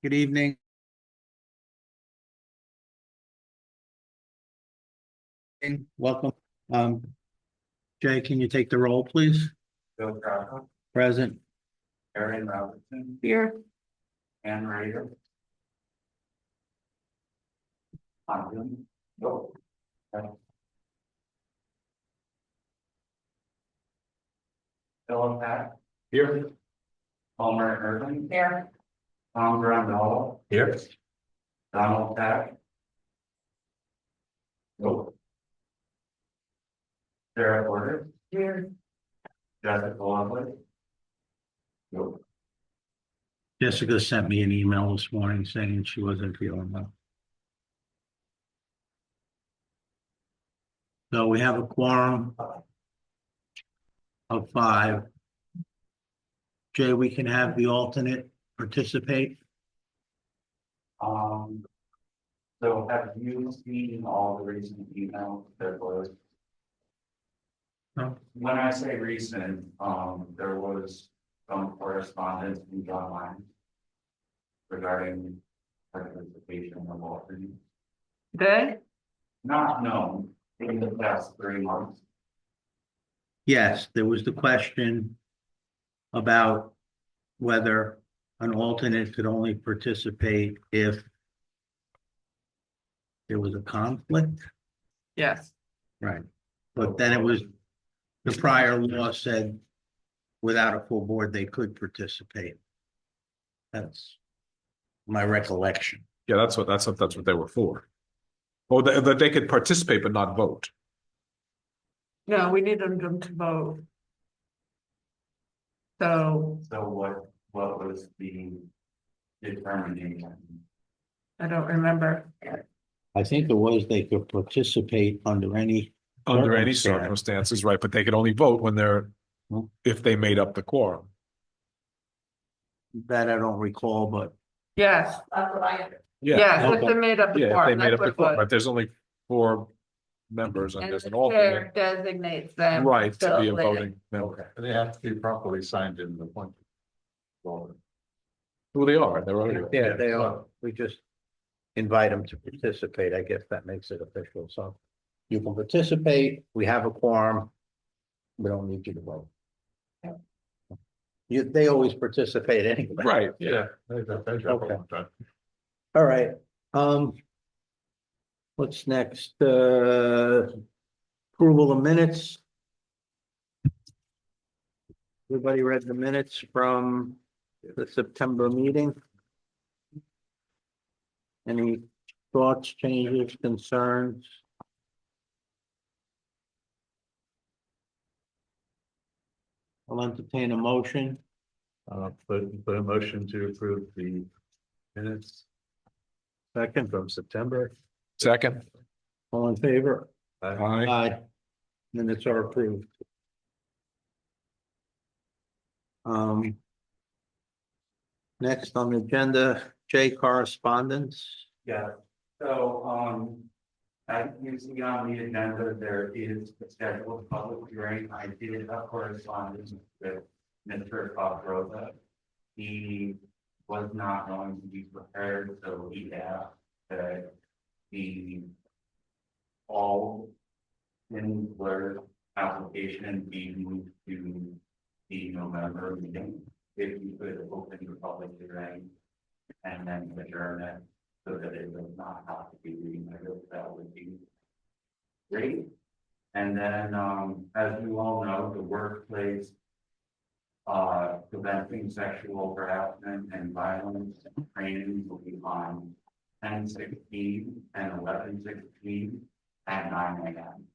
Good evening. Welcome. Jay, can you take the roll, please? Bill Crowder, Present. Erin Robertson, Here. Ann Ryder. No. Philip Pack. Here. Palmer Irving. Here. Tom Brandall. Here. Donald Pack. Nope. Sarah Porter. Here. Jessica Lovely. Nope. Jessica sent me an email this morning saying she wasn't feeling well. So we have a quorum of 5. Jay, we can have the alternate participate. So have you seen all the recent emails that was? No. When I say recent, there was some correspondence in online regarding participation of alternate. Good. Not known in the past 3 months. Yes, there was the question about whether an alternate could only participate if there was a conflict. Yes. Right. But then it was, the prior law said without a full board, they could participate. That's my recollection. Yeah, that's what they were for. Oh, that they could participate but not vote. No, we need them to vote. So So what was the determination? I don't remember. I think it was they could participate under any Circumstances, right? But they could only vote when if they made up the quorum. that I don't recall, but Yes. Yeah. Yes, if Okay. they made up the Yeah, if they quorum, made that's up what the it quorum, was. but there's only 4 members and And there's the an alternate. chair designates them. Right, to be a fill in. voting member. And they have to be properly signed in the appointed. Well, Who they are, they're already. yeah, they are. We just invite them to participate. I guess that makes it official. So you can participate. We have a quorum. We don't need you to vote. They always participate anyway. Right, yeah. They've got that job a long time. All right. What's next? Approval of minutes. Everybody read the minutes from the September meeting? Any thoughts, changes, concerns? I'll entertain a motion. Put a motion to approve the minutes Second, from September. Second. all in favor? Aye. Aye. Minutes are approved. Next on the agenda, J correspondence. Yeah, so, as you see on the agenda, there is a scheduled public hearing. I did have correspondence with Mr. Rosa. He was not going to be prepared, so he asked that the all Winsler application be moved to the November meeting. If you could open the public hearing and then adjourn it so that it does not have to be readmitted, that would be great. And then, as you all know, the workplace preventing sexual harassment and violence training will be on 10/16 and 11/16 at 9 a.m.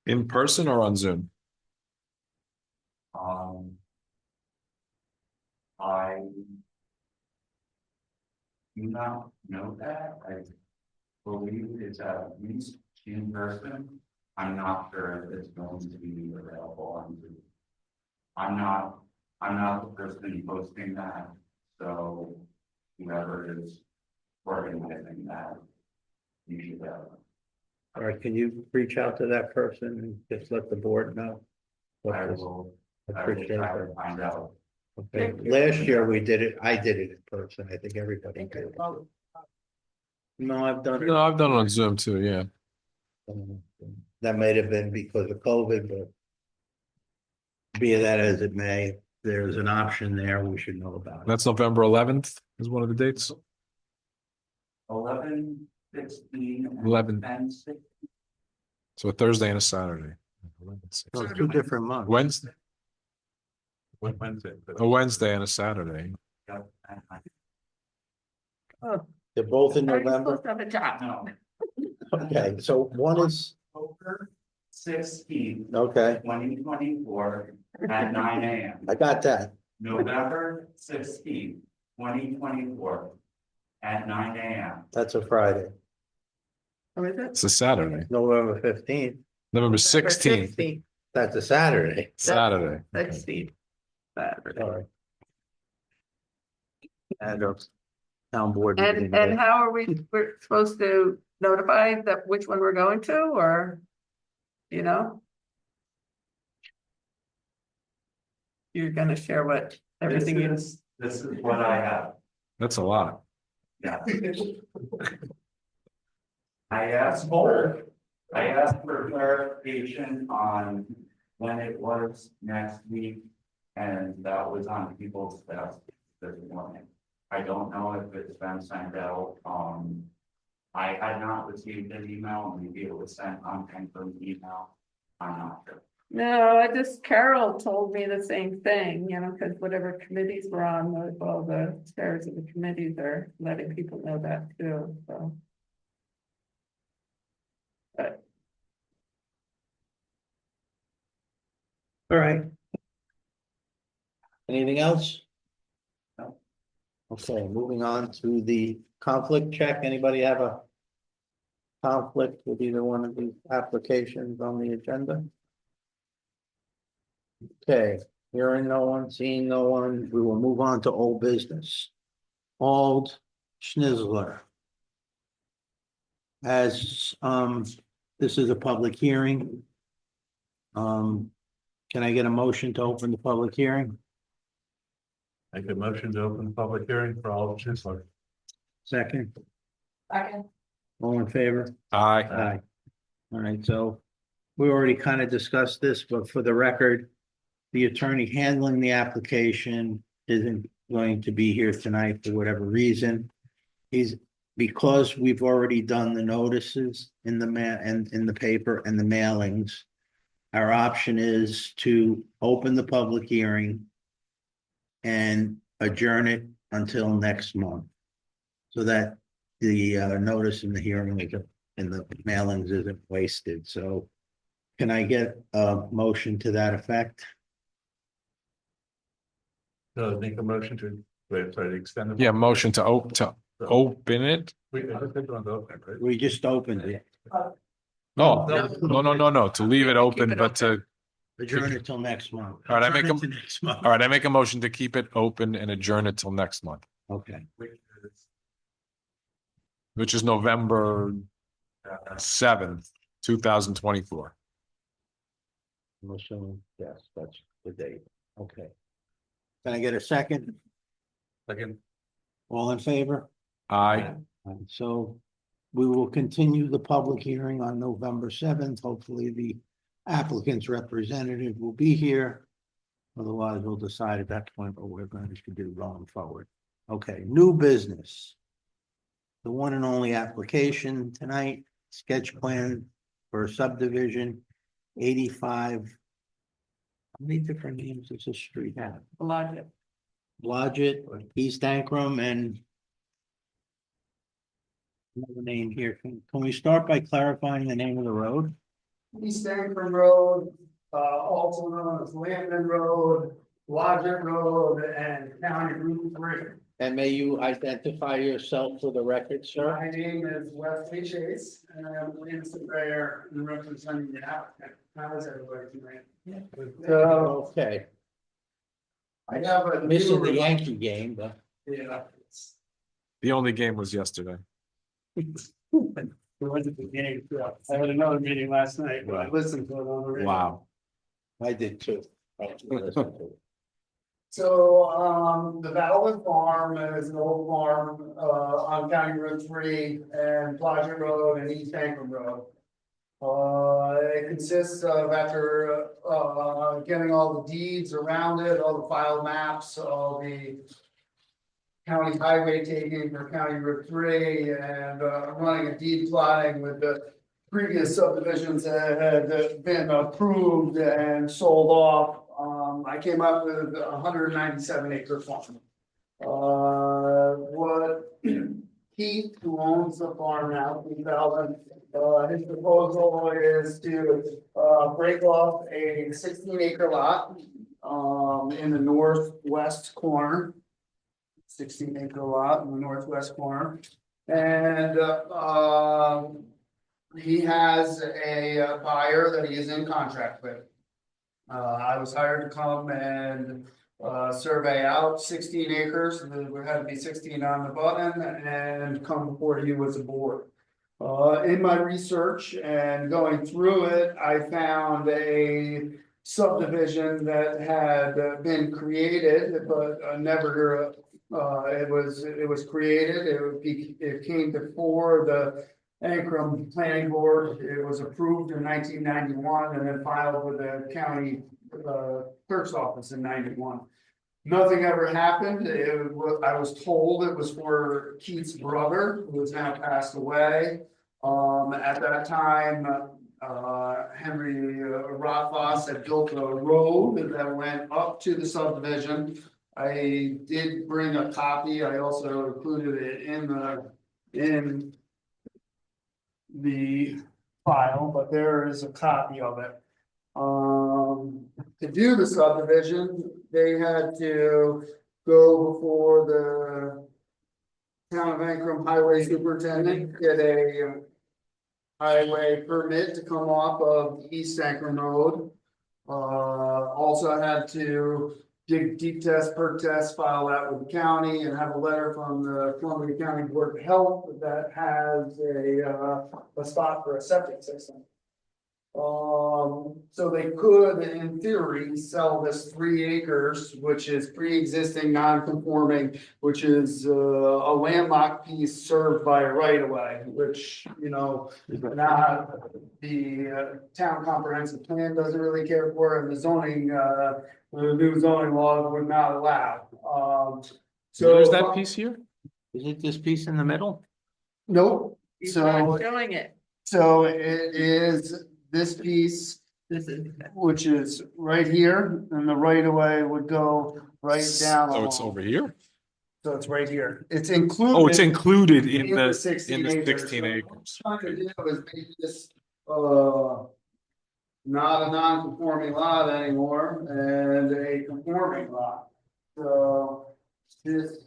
In person or on Zoom? I do not know that. I believe it's at least in person. I'm not sure if it's going to be available on Zoom. I'm not the person posting that, so whoever is organizing that, you should have. All right, can you reach out to that person and just let the board know? I will try to find out Okay, last year we did it, I did it in person, I think everybody did. it. No, I've done No, I've done it on Zoom too, yeah. That might have been because of COVID, but be that as it may, there's an option there, we should know about it. That's November 11th is one of the dates. 11, 16, and 11. 10, 16. So a Thursday and a Saturday. So it's 2 different months. Wednesday, Wednesday. a Wednesday and a Saturday. Yep, and They're both in Are you November, supposed to have a job? No, okay, so one is, October 16th, okay, 2024 at 9 a.m. I got that, November 16th, 2024 at 9 a.m. that's a Friday, Or is it? It's a Saturday. November 15th, November 16th, 16th, that's a Saturday. Saturday. 16th. Saturday. Sorry. And town board. And meeting. how are we're supposed to notify that which one we're going to, or? You know? You're gonna share what, everything you, This is what I have. That's a lot. Yeah. I asked for clarification on when it was next week, and that was on people's desk this morning. I don't know if it's been sent out, I had not received an email, maybe it was sent on from email, I'm not sure. no, Carol told me the same thing, you know, because whatever committees we're on, all the chairs of the committees are letting people know that too, so. But All right. Anything else? No. Okay, moving on to the conflict check. Anybody have a conflict with either one of these applications on the agenda? Okay, hearing no one, seeing no one, we will move on to old business. Old Schnitzler. As, this is a public hearing. Can I get a motion to open the public hearing? Make a motion to open the public hearing for all of Schnitzler. Second, second, all in favor? Aye. Aye. All right, so we already kind of discussed this, but for the record, the attorney handling the application isn't going to be here tonight for whatever reason. Because we've already done the notices in the and in the paper and the mailings. Our option is to open the public hearing and adjourn it until next month. So that the notice in the hearing and the mailings isn't wasted. So can I get a motion to that effect? So make a motion to, wait, sorry, to extend. the- Yeah, motion to open it. We, I think we're on the open, right? We just opened it. No, no, to leave it open, it but to, Adjourn it till next month. All right, I make Adjourn a- it to next month. all right, I make a motion to keep it open and adjourn it till next month, Okay, Which is, which is November 7th, 2024. I'm assuming, yes, that's the date. Okay. Can I get a second? Second. All in favor? Aye. So we will continue the public hearing on November 7th. Hopefully the applicant's representative will be here. Otherwise, we'll decide at that point what we're going to do going forward. Okay, new business. The one and only application tonight, sketch plan for subdivision 85. How many different names does this street have? logic. Blodgett, East Ankrum, and another name here. Can we start by clarifying the name of the road? East Ankrum Road, also known as Landman Road, Logic Road, and County Route 3. And may you identify yourself for the record, sir? My name is Wesley Chase, and I'm a land surveyor and representing the applicant. How is everybody tonight? Okay, I have a. missing the new- Yankee game, but Yeah. The only game was yesterday. We went to the game, yeah. I had another meeting last night, but I listened to it on the radio. Wow. I did too. So, the Valley Farm is an old farm, on County Road 3 and Pleasant Road and East Bankman Road. It consists of after, getting all the deeds around it, all the file maps, all the county highway taking for County Road 3 and, running a deed plotting with the previous subdivisions that had been approved and sold off. I came up with 197 acre farm. What Keith, who owns the farm now, Keith Alvin, his proposal is to, break off a 16 acre lot, in the northwest corner. 16 acre lot in the northwest corner. And, he has a buyer that he is in contract with. I was hired to come and survey out 16 acres, and there had to be 16 on the button and come before you as a board. In my research and going through it, I found a subdivision that had been created, but never, it was created, it came before the Ankrum Planning Board. It was approved in 1991 and then filed with the county clerk's office in 91. Nothing ever happened. I was told it was for Keith's brother, who has now passed away. At that time, Henry Rothfuss had built a road that went up to the subdivision. I did bring a copy. I also included it in the file, but there is a copy of it. To do the subdivision, they had to go before the town of Ankrum highway superintendent, get a highway permit to come off of East Ankrum Road. Also had to dig deep test, perk test, file that with the county and have a letter from the Columbia County Board of Health that has a spot for a septic system. So they could, in theory, sell this 3 acres, which is pre-existing non-conforming, which is a landlocked piece served by a right-of-way, which, not the town comprehensive plan doesn't really care for, and the zoning, the new zoning law would not allow. So Where's that piece here? Is it this piece in the middle? Nope. He's So, not showing it. so it is this piece, This is. which is right here, and the right of way would go right down. So it's along. over here? So it's right here. It's included. Oh, it's included in the 16 acres. So what I'm acres. trying to do is make this, not a non-conforming lot anymore and a conforming lot. So this.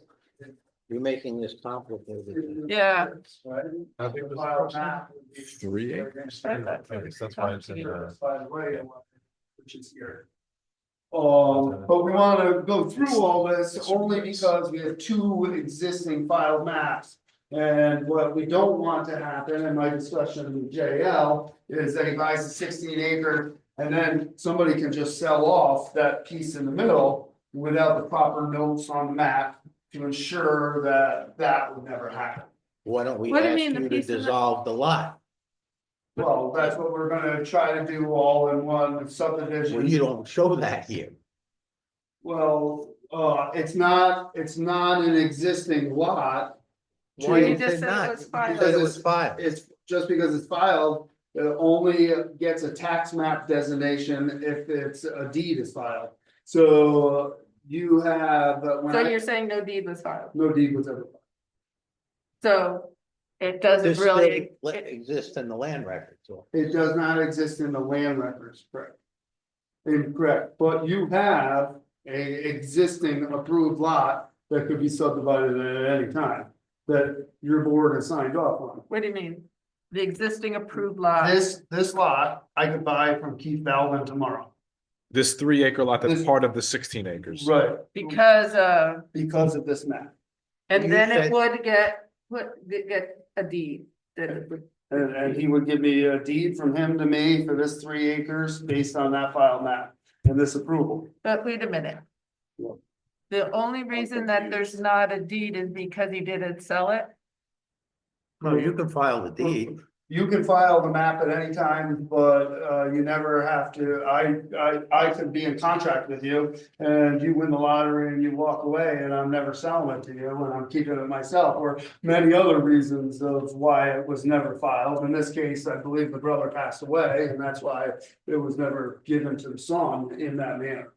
You're making this complicated. Yeah. Right? How big was the File parcel? map would be- 3 acres? That's why it's in the. By the way, which is here. But we wanna go through all this only because we have 2 existing file maps. And what we don't want to happen in my discussion with JL is that he buys a 16 acre and then somebody can just sell off that piece in the middle without the proper notes on the map to ensure that that would never happen. Why don't we What do you ask mean, the you to piece in the- dissolve the lot? Well, that's what we're gonna try to do all in one subdivision. Well, you don't show that here. Well, it's not an existing lot. Why You is just it said it not? was You filed. said it was filed. It's just because it's filed, it only gets a tax map designation if it's a deed is filed. So you have, So you're saying no deed was filed, no deed was ever filed. so it doesn't This really, still exists in the land record, so. It does not exist in the land records, correct? Incorrect, but you have a existing approved lot that could be subdivided at any time that your board has signed off on. what do you mean? The existing approved lot, This lot, I could buy from Keith Balvin tomorrow. This 3 acre lot that's This- part of the 16 acres. Right. because, Because of this map. and You then it said- would get a deed. That it would, And he would give me a deed from him to me for this 3 acres based on that file map and this approval. but wait a minute. Yeah. The only reason that there's not a deed is because he didn't sell it. No, you can file the deed. You can file the map at any time, but you never have to, I could be in contract with you. And you win the lottery and you walk away and I'm never selling it to you and I'm keeping it myself, or many other reasons of why it was never filed. In this case, I believe the brother passed away and that's why it was never given to the son in that manner.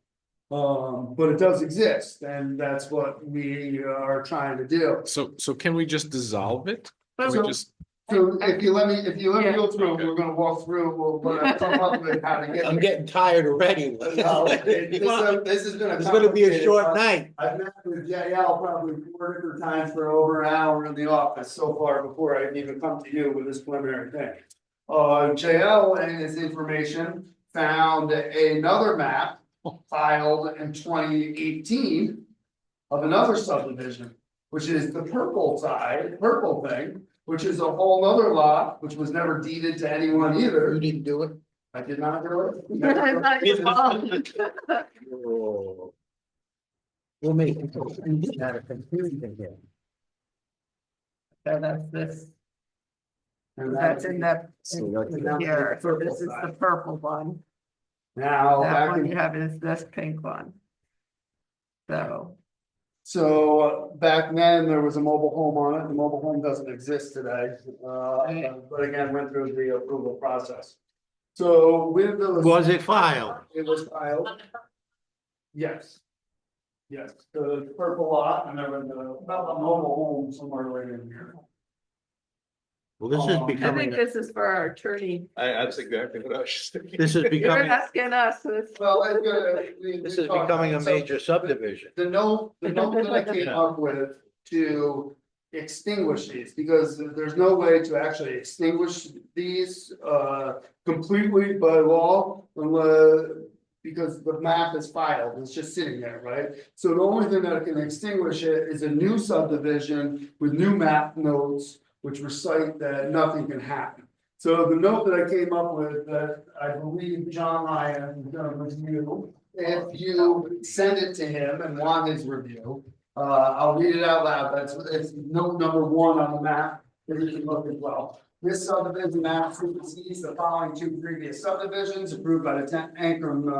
But it does exist and that's what we are trying to do. So can we just dissolve it? Can we So- just, So if you let me Yeah. go through, we're gonna walk through, what I've come up with, how to get. I'm getting tired already. No, this has been a. It's gonna be a complicated short process. night. I've met with JL probably 4 different times for over an hour in the office so far before I even come to you with this preliminary thing. JL and his information found another map filed in 2018 of another subdivision, which is the purple thing, which is a whole nother lot, which was never deeded to anyone You either. didn't do it? I did not do it. It's not your fault. We'll make it out of confusion here. So that's this, And that's in that, So that's the here, so purple this is the side. purple one, Now, that back one in you have is this pink one. So, So back then, there was a mobile home on it. The mobile home doesn't exist today. But again, went through the approval process. So with those. Was it filed? It was filed. Yes. Yes, the purple lot, and there was about a mobile home somewhere right in here. Well, this is I becoming, think this is for our attorney, that's exactly what I was just thinking. this is you're becoming, asking us, this. Well, this is becoming a major subdivision. The note that I came up with to extinguish these, because there's no way to actually extinguish these completely by law. Because the map is filed, it's just sitting there, right? So the only thing that can extinguish it is a new subdivision with new map notes, which recite that nothing can happen. So the note that I came up with, that I believe John Ryan is gonna review, if you send it to him and want his review, I'll read it out loud, it's note number 1 on the map, that you can look as well. This subdivision map supersedes the following 2 previous subdivisions approved by the 10th Ancrum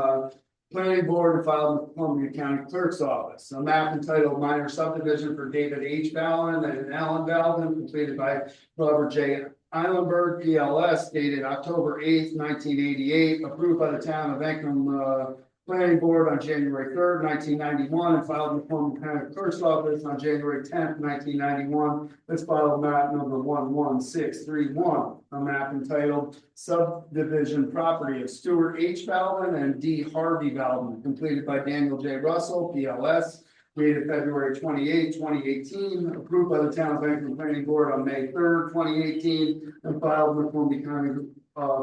Planning Board and filed with the Columbia County Clerk's Office. A map entitled Minor Subdivision for David H. Ballin and Alan Ballin, completed by Robert J. Eilenberg, PLS, dated October 8th, 1988, approved by the town of Ancrum Planning Board on January 3rd, 1991, and filed with the Columbia County Clerk's Office on January 10th, 1991. This filed map number 11631, a map entitled Subdivision Property of Stuart H. Baldwin and D. Harvey Baldwin, completed by Daniel J. Russell, PLS, dated February 28, 2018, approved by the Town of Ancrum Planning Board on May 3rd, 2018, and filed with Columbia County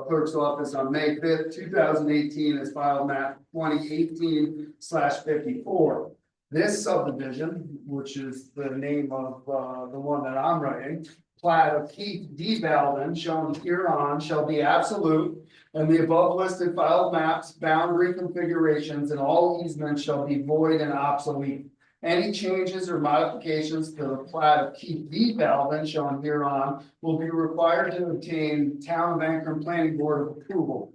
Clerk's Office on May 5th, 2018, as filed map 2018/54. This subdivision, which is the name of the one that I'm writing, plat of Keith D. Baldwin, shown hereon, shall be absolute, and the above listed filed maps, boundary configurations, and all easements shall be void and obsolete. Any changes or modifications to the plat of Keith D. Baldwin shown hereon will be required to obtain Town of Ancrum Planning Board approval.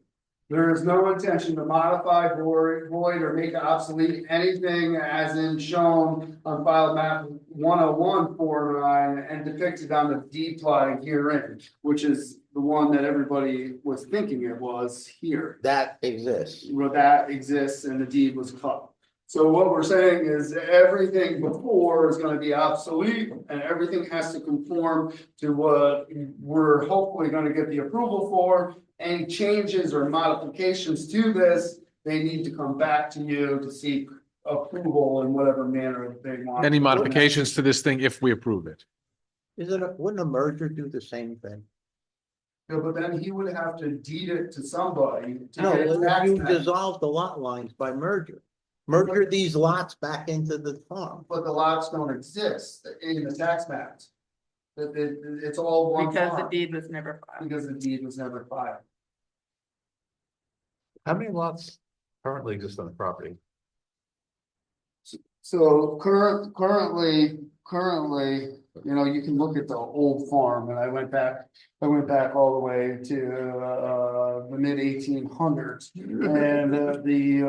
There is no intention to modify, void, or make obsolete anything as in shown on file map 10149 and depicted on the deed plotting herein, which is the one that everybody was thinking it was here. That exists. Where that exists and the deed was cut. So what we're saying is everything before is gonna be obsolete and everything has to conform to what we're hopefully gonna get the approval for. Any changes or modifications to this, they need to come back to you to seek approval in whatever manner they want. Any modifications to this thing if we approve it? Wouldn't a merger do the same thing? Yeah, but then he would have to deed it to somebody. To No, get it if tax you map. dissolve the lot lines by merger. Merger these lots back into the farm. But the lots don't exist in the tax maps. It's all one Because the farm, deed was never filed. because the deed was never filed. How many lots currently exist on the property? So currently, you know, you can look at the old farm and I went back all the way to the mid 1800s. And the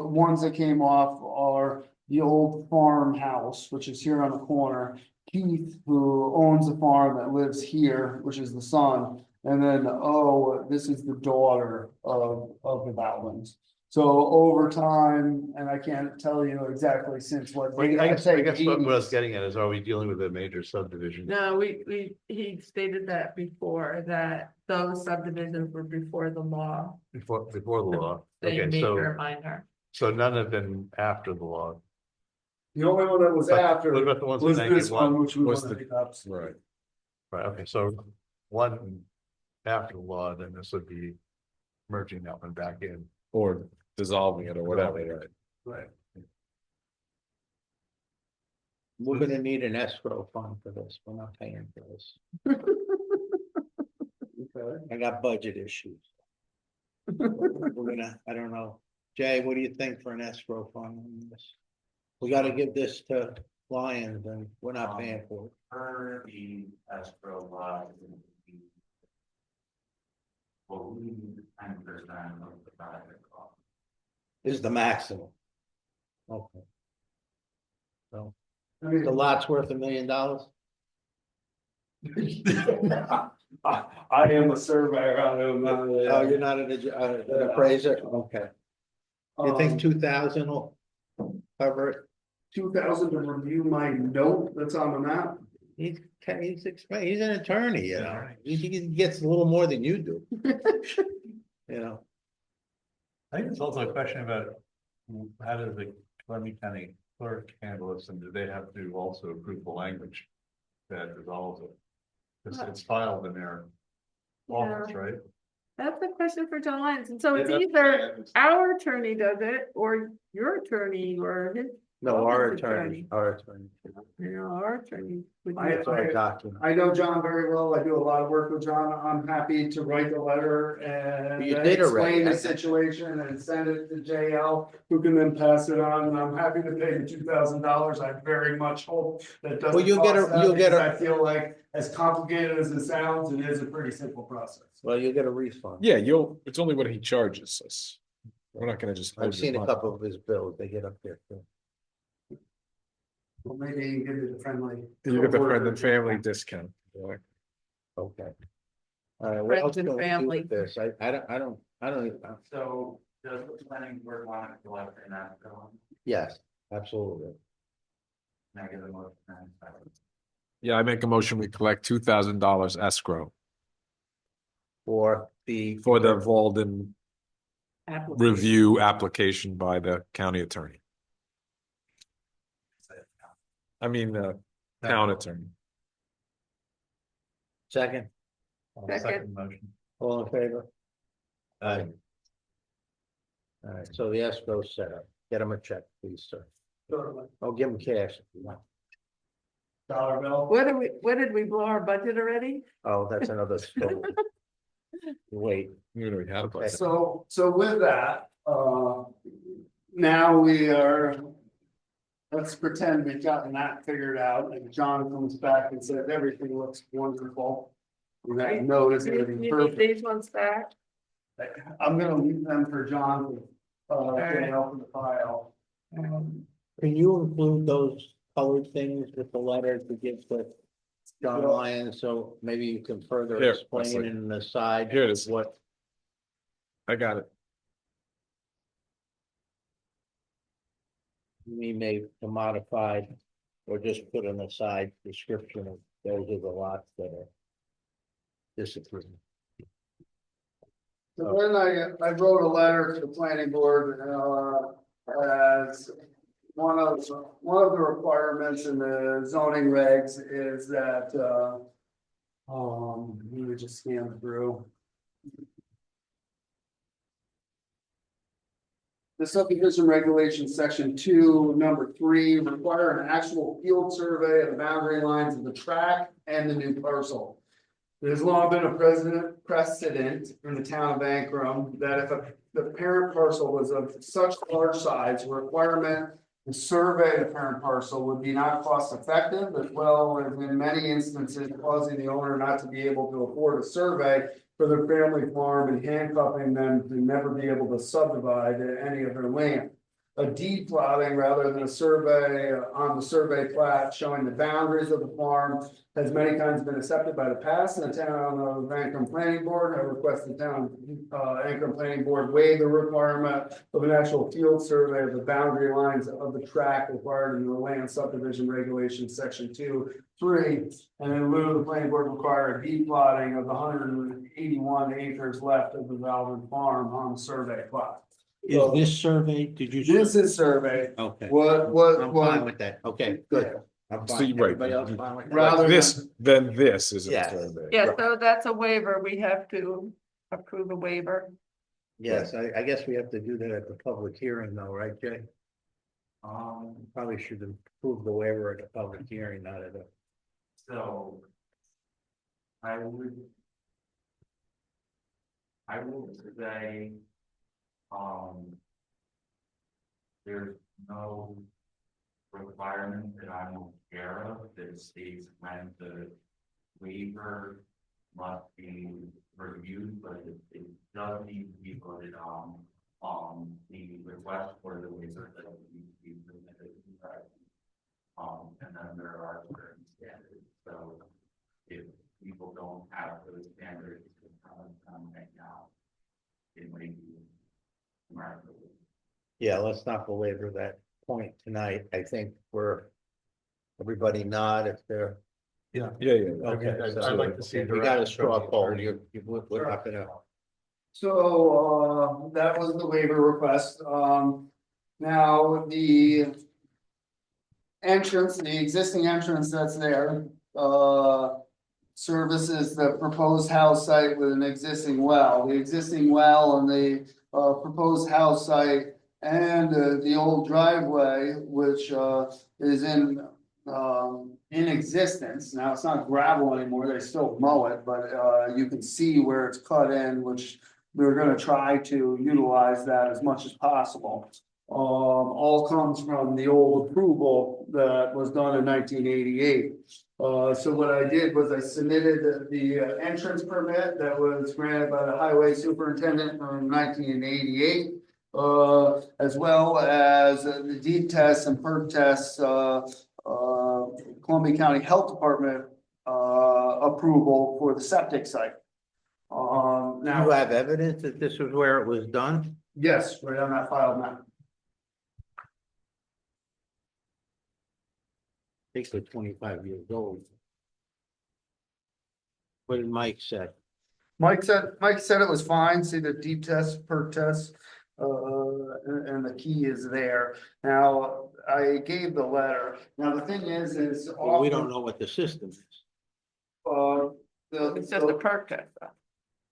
ones that came off are the old farmhouse, which is here on the corner. Keith, who owns the farm that lives here, which is the son. And then, this is the daughter of the Bowlings. So over time, and I can't tell you exactly since what. I guess what I was 80s. getting at is, are we dealing with a major subdivision? No, he stated that before, that those subdivisions were before the law. Before the law? They Okay, major, minor. so none have been after the law. The only one that was But after what about the ones was in this 91? one, which we Was want to the- pick up. Right. Right, okay, so one after the law, then this would be merging that one back in. Or dissolving it or whatever, right? Right. We're gonna need an escrow fund for this. We're not paying for this. I got budget issues. We're gonna, I don't know. Jay, what do you think for an escrow fund on this? We gotta give this to Lions and we're not paying for it. Per the escrow law. Well, we need 10% of the project cost. Is the maximum. Okay. So I mean, the lot's worth $1 million? I am a surveyor, I don't know. Oh, you're not an appraiser? Okay. You think 2,000 will cover it? 2,000 to review my note that's on the map? He's an attorney, you know, he gets a little more than you do. You know, I think it's also a question about how does the Columbia County clerk handle this, and do they have to also approve the language that dissolves it? It's filed in their office, right? That's a question for John Lyons, and so it's Yeah, either our attorney does it, or your attorney, or his. no, our His attorney. You know, our attorney would. do I- It's our document. I know John very well, I do a lot of work with John, I'm happy to write the letter and You did already. explain the situation and send it to JL, who can then pass it on, and I'm happy to pay the $2,000, I very much hope that doesn't. Well, you'll get because a- I feel like, as complicated as it sounds, it is a pretty simple process. Well, you'll get a refund. Yeah, it's only what he charges us. We're not gonna just. I've hold seen your a money. couple of his bills, they get up there too. Well, maybe you can give it a friendly. You get the friend and family discount. Yeah. Okay. All right, what else Friends and can we do family. with this? I don't even, So does the planning board want to collect an escrow? yes, absolutely. Can I get a motion? And a second? Yeah, I make a motion, we collect $2,000 escrow For for the Walden application. review application by the county attorney. I mean, the town attorney. second, Second. Motion. all in favor? Aye. All right, so the escrow set up. Get him a check, please, sir. Oh, give him cash if you want. Dollar bill. What did we blow our budget already? Oh, that's another story. Wait, We already had a Okay. budget. So with that, now we are. Let's pretend we've gotten that figured out, and John comes back and says everything looks wonderful. And that note is gonna You be need perfect. these ones back? I'm gonna leave them for John, right. to help in the file. can you include those colored things with the letter to give to John Lyons, so maybe you can further Here, explain Leslie. in the side. Here it is. What, I got it. we may modified, or just put an aside description of those are the lots that are disapproved. So then I wrote a letter to the planning board, as one of the requirements in the zoning regs is that, let me just scan through. The subdivision regulation, section 2, number 3, require an actual field survey of the boundary lines of the tract and the new parcel. There's long been a precedent in the town of Ankrum that if the parent parcel was of such large size, requirement The survey of the parent parcel would be not cost effective, as well as in many instances causing the owner not to be able to afford a survey for their family farm and handcuffing them to never be able to subdivide any of their land. A deed plotting rather than a survey on the survey plat showing the boundaries of the farm has many times been accepted by the past, and the town of Ankrum Planning Board. I request the town Ankrum Planning Board waive the requirement of an actual field survey of the boundary lines of the tract required in the land subdivision regulations, section 2, 3. And in lieu, the planning board require a deed plotting of the 181 acres left of the Valvin farm on the survey plot. Is this survey, did you? This is survey, Okay, what, I'm fine with that. Okay, good. I'm So fine. you're right. Everybody else fine with that? Rather- This, then this is a Yeah. survey. Yeah, so that's a waiver. We have to approve a waiver. Yes, I guess we have to do that at the public hearing though, right, Jay? Um, Probably should approve the waiver at the public hearing, not at a. so. I would. I would say. There's no requirement that I'm aware of that states when the waiver must be reviewed, but it does need to be voted on. The request for the waiver that needs to be submitted. And then there are certain standards, so if people don't have those standards to come right now, it may be. Yeah, let's not belabor that point tonight. I think everybody nod if they're, Yeah. okay. I'd so like to see if You got a direction straw from the poll, attorney. we're not gonna, So, that was the waiver request, now the. Entrance, the existing entrance that's there, services the proposed house site with an existing well. The existing well and the proposed house site and the old driveway, which is in existence. Now, it's not gravel anymore, they still mow it, but you can see where it's cut in, which we're gonna try to utilize that as much as possible. All comes from the old approval that was done in 1988. So what I did was I submitted the entrance permit that was granted by the highway superintendent in 1988. As well as the deed tests and perk tests, Columbia County Health Department approval for the septic site. you Now, have evidence that this was where it was done? yes, right on that file now. I think they're 25 years old. What did Mike say? Mike said it was fine, see the deep test, perk test, and the key is there. Now, I gave the letter, now the thing is Well, we don't know what the system is. It's just a perk test. though.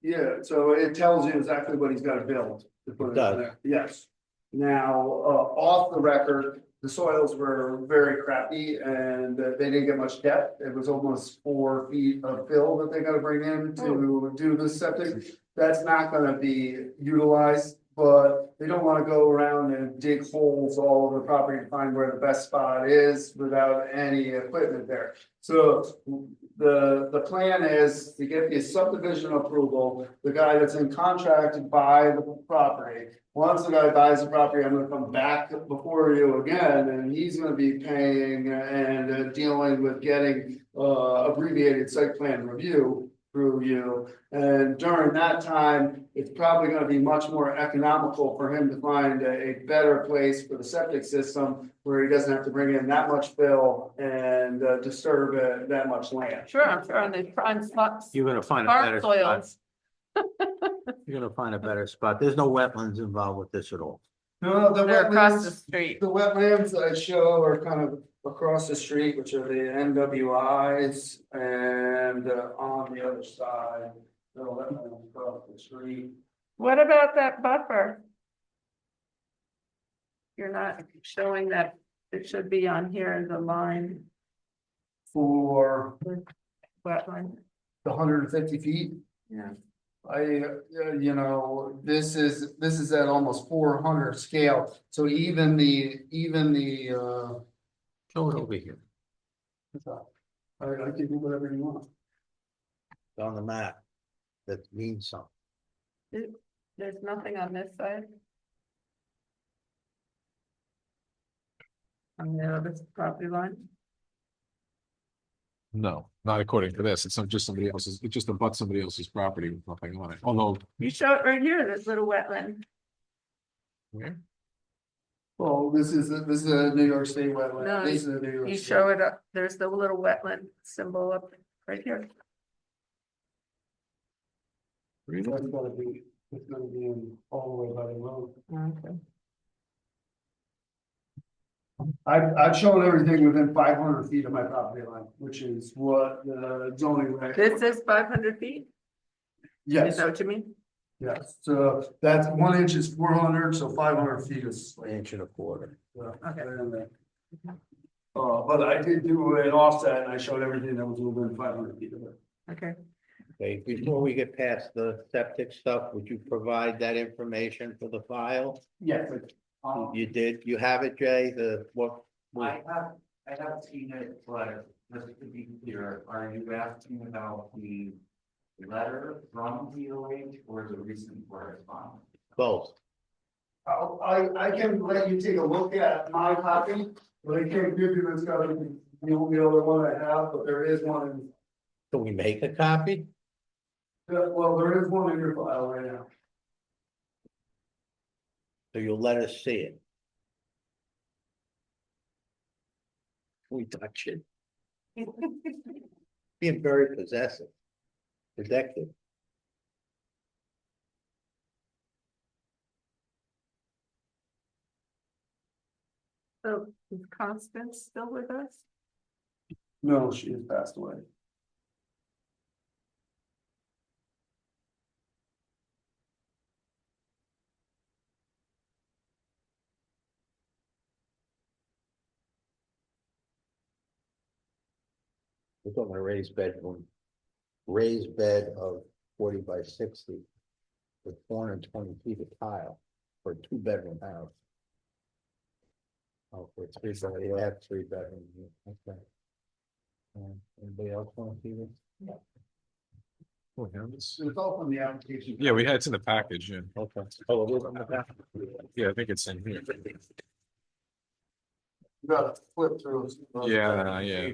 Yeah, so it tells you exactly what he's gotta build to put It it does. in there, yes. Now, off the record, the soils were very crappy and they didn't get much depth. It was almost 4 feet of fill that they gotta bring in to do the septic. That's not gonna be utilized, but they don't wanna go around and dig holes all over the property and find where the best spot is without any equipment there. So the plan is to get the subdivision approval, the guy that's in contract to buy the property. Once the guy buys the property, I'm gonna come back before you again, and he's gonna be paying and dealing with getting abbreviated site plan review through you. And during that time, it's probably gonna be much more economical for him to find a better place for the septic system where he doesn't have to bring in that much fill and disturb that much land. Sure, I'm sure on the prime spots, You're gonna find a park better spot. soils. You're gonna find a better spot. There's no wetlands involved with this at all. No, the They're across the wetlands, street. the wetlands I show are kind of across the street, which are the NWIs, and on the other side, the wetlands across the street. What about that buffer? You're not showing that, it should be on here, the line, For wetland, the 150 feet, yeah. You know, this is at almost 400 scale, so even the, Show it over here. I can do whatever you want. It's on the map. That means something. There's nothing on this side. On the other property line. No, not according to this. It's not just somebody else's, it just abuts somebody else's property with nothing on it. Although, You show it right here, this little wetland. where? Well, this is a New York State No, wetland, this is a New York. You State. show it up, there's the little wetland symbol up right here. It's gonna be in all the way by the road. Okay. I've shown everything within 500 feet of my property line, which is what the zoning. This is 500 feet? Is Yes, that what you mean? yes, so that's 1 inch is 400, so 500 feet is. An inch and a quarter. Okay. But I did do an offset and I showed everything that was within 500 feet of it. Okay. Okay, before we get past the septic stuff, would you provide that information for the file? Yes. You did, you have it, Jay, what? I have seen it, but just to be clear, are you asking about the letter from DOH or the recent correspondence? Both. I can let you take a look at my copy, but I can't give you this copy, the only other one I have, but there is one in. Can we make a copy? Well, there is one in your file right now. So you'll let us see it? We touch it. Being very possessive. Protective. So is Constance still with us? No, she has passed away. We're talking a raised bedroom. Raised bed of 40 by 60. With 420 feet of tile for a 2-bedroom house. Oh, for 3 bedroom, you have 3 bedrooms, okay. Anybody else want to see this? Oh, yeah, it's- It's all from the application. Yeah, we had, it's in the package, yeah. Okay. Oh, it is on the back? Yeah, I think it's in here. You gotta flip through. Yeah, yeah.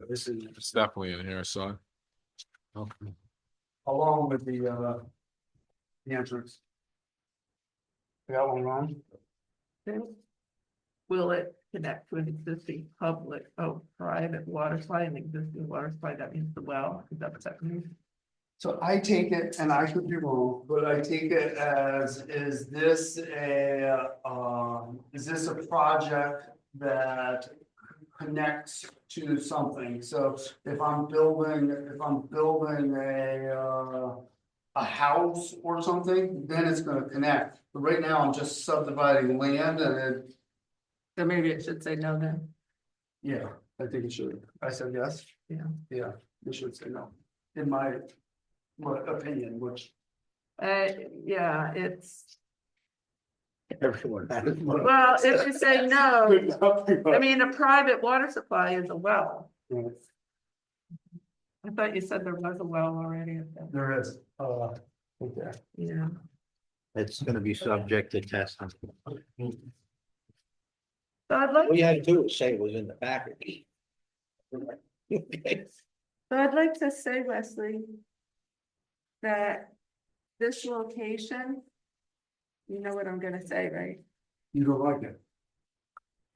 This is, it's definitely in here, so. Okay. Along with the entrance. Got one wrong? Will it connect to an existing public, private water supply, an existing water supply? That means the well, is that what that means? So I take it, and I could be wrong, but I take it as, is this a project that connects to something? So if I'm building a house or something, then it's gonna connect. But right now, I'm just subdividing land and it, So maybe it should say no then. yeah, I think it should. I said yes. Yeah. Yeah, it should say no, in my opinion, which. Yeah, it's, Everyone has one. well, if you say no, Could not be I right. mean, a private water supply is a well. Yeah, I thought you said there was a well already. there is, okay. Yeah. It's gonna be subject to testing. So I'd like, All you had to do was say it was in the package. Okay. so I'd like to say, Wesley, that this location, you know what I'm gonna say, right? You don't like it?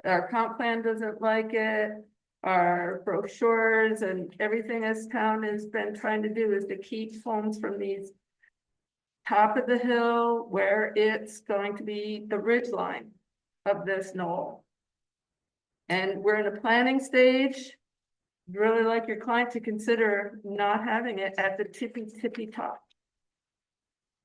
Our comp plan doesn't like it. Our brochures and everything this town has been trying to do is to keep homes from these top of the hill where it's going to be the ridge line of this knoll. And we're in a planning stage. Really like your client to consider not having it at the tippy top,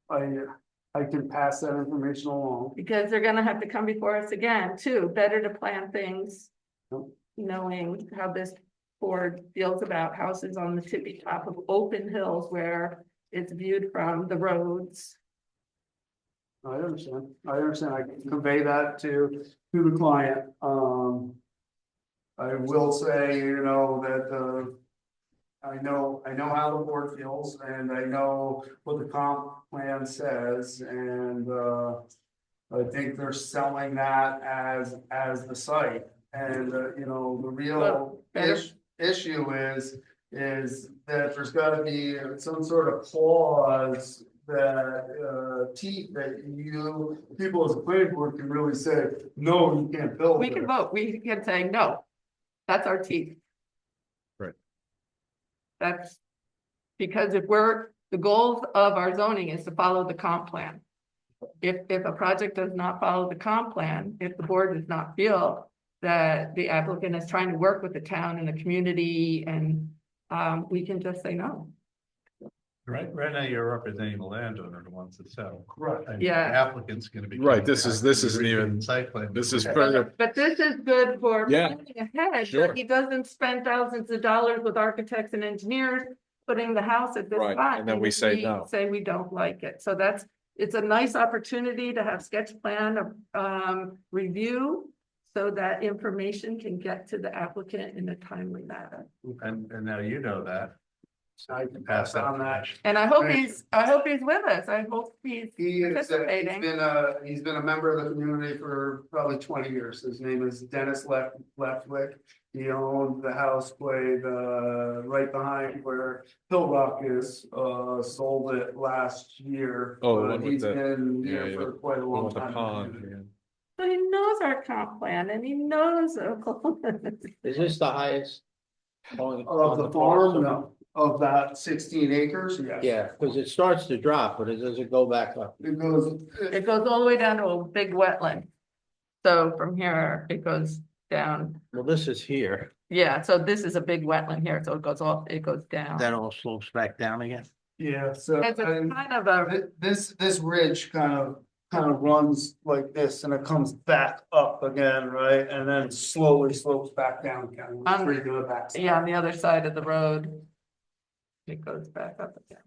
I can pass that information along. because they're gonna have to come before us again too. Better to plan things, Yep. knowing how this board feels about houses on the tippy top of open hills where it's viewed from the roads. I understand, I can convey that to the client, I will say, you know, that, I know how the board feels, and I know what the comp plan says, and, I think they're selling that as the site, and, you know, the real Well, better- issue is that there's gotta be some sort of clause that, teeth that you, people as a planning board can really say, no, you can't build We there. can vote, we can say no, that's our teeth. Right. That's, because the goals of our zoning is to follow the comp plan. If a project does not follow the comp plan, if the board does not feel that the applicant is trying to work with the town and the community, and we can just say no. Right now, you're representing the landowner who wants to sell. Right. And Yeah. the applicant's gonna be. Right, this isn't reviewing even- Site plan. this is further- But this is good for Yeah, planning ahead, sure. so he doesn't spend thousands of dollars with architects and engineers putting the house at this Right, spot. and then we say no. Say we don't like it, so it's a nice opportunity to have sketch plan review, so that information can get to the applicant in a timely manner. And now you know that. So I you can can pass that on that. information. And I hope he's with us, I hope he's He is, participating. he's been a member of the community for probably 20 years. His name is Dennis Leftwick. He owned the house right behind where Hill Rock is, sold it last year. Oh, the but one with he's the- been yeah, here yeah. for quite a One long with the time. pond, yeah. So he knows our comp plan and he knows. Is this the highest? Of the farm, no, of that 16 acres, yes. Yeah, because it starts to drop, but it doesn't go back up. It goes, It goes all the way down to a big wetland. So from here, it goes down, Well, this is here, yeah, so this is a big wetland here, so it goes down. that all slopes back down again. yeah, so. It's a and- kind of a, This ridge kind of runs like this and it comes back up again, right? And then slowly slopes back down again. It's pretty good back. yeah, on the other side of the road. It goes back up again.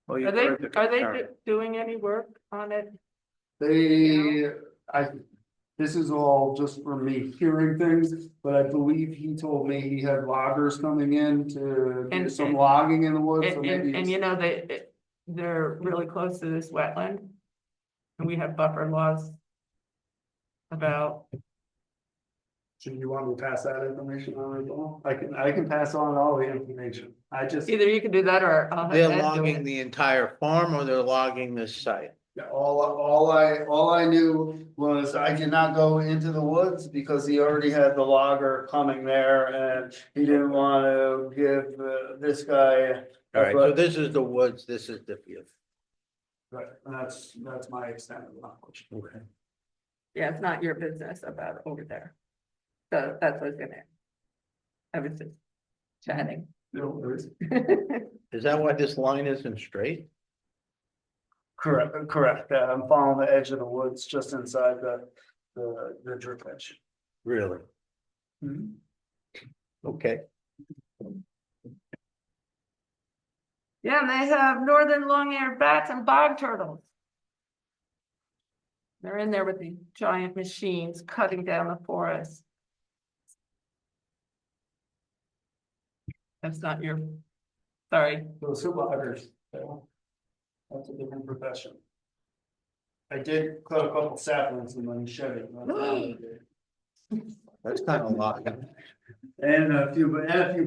Well, you Are they, heard the are they concurrent. doing any work on it? This is all just from me hearing things, but I believe he told me he had loggers coming in to do And- some and- logging in the woods. so And, maybe and it's- you know, they're really close to this wetland. And we have buffer laws. About, So you want me to pass that information on as well? I can pass on all the information. I just, either you can do that or I'll have They're Ed do logging it. the entire farm or they're logging this site? all I knew was I did not go into the woods because he already had the logger coming there and he didn't want to give this guy. All right, so this is the woods, this is the field. Right, that's my extent of knowledge. Okay. Yeah, it's not your business about over there. So that's what I was gonna. I was just chatting. No worries. Is that why this line isn't straight? Correct. I'm following the edge of the woods just inside the drip edge. Really? Mhm. Okay. Yeah, and they have northern long-eared bats and bog turtles. They're in there with these giant machines cutting down the forest. That's not your, sorry. Those are loggers. That's a different profession. I did cut a couple saplings in my Chevy. That's kind of logging. And a few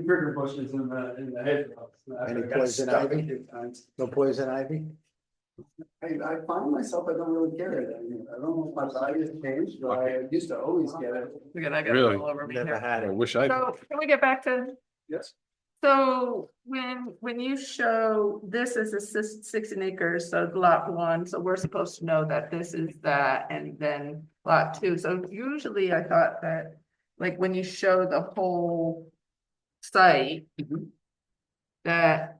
pricker bushes in the hedgerows. Any I got poison stuck a ivy? few times. No poison ivy? I find myself, I don't really get it anymore. I don't know if my body has changed, but I used to always get it. Look at that guy Really? all over me Never here. had I it. wish I, So can we get back to, Yes. so when you show this is a 16 acres, so lot 1, so we're supposed to know that this is that and then lot 2. So usually I thought that, like, when you show the whole site, that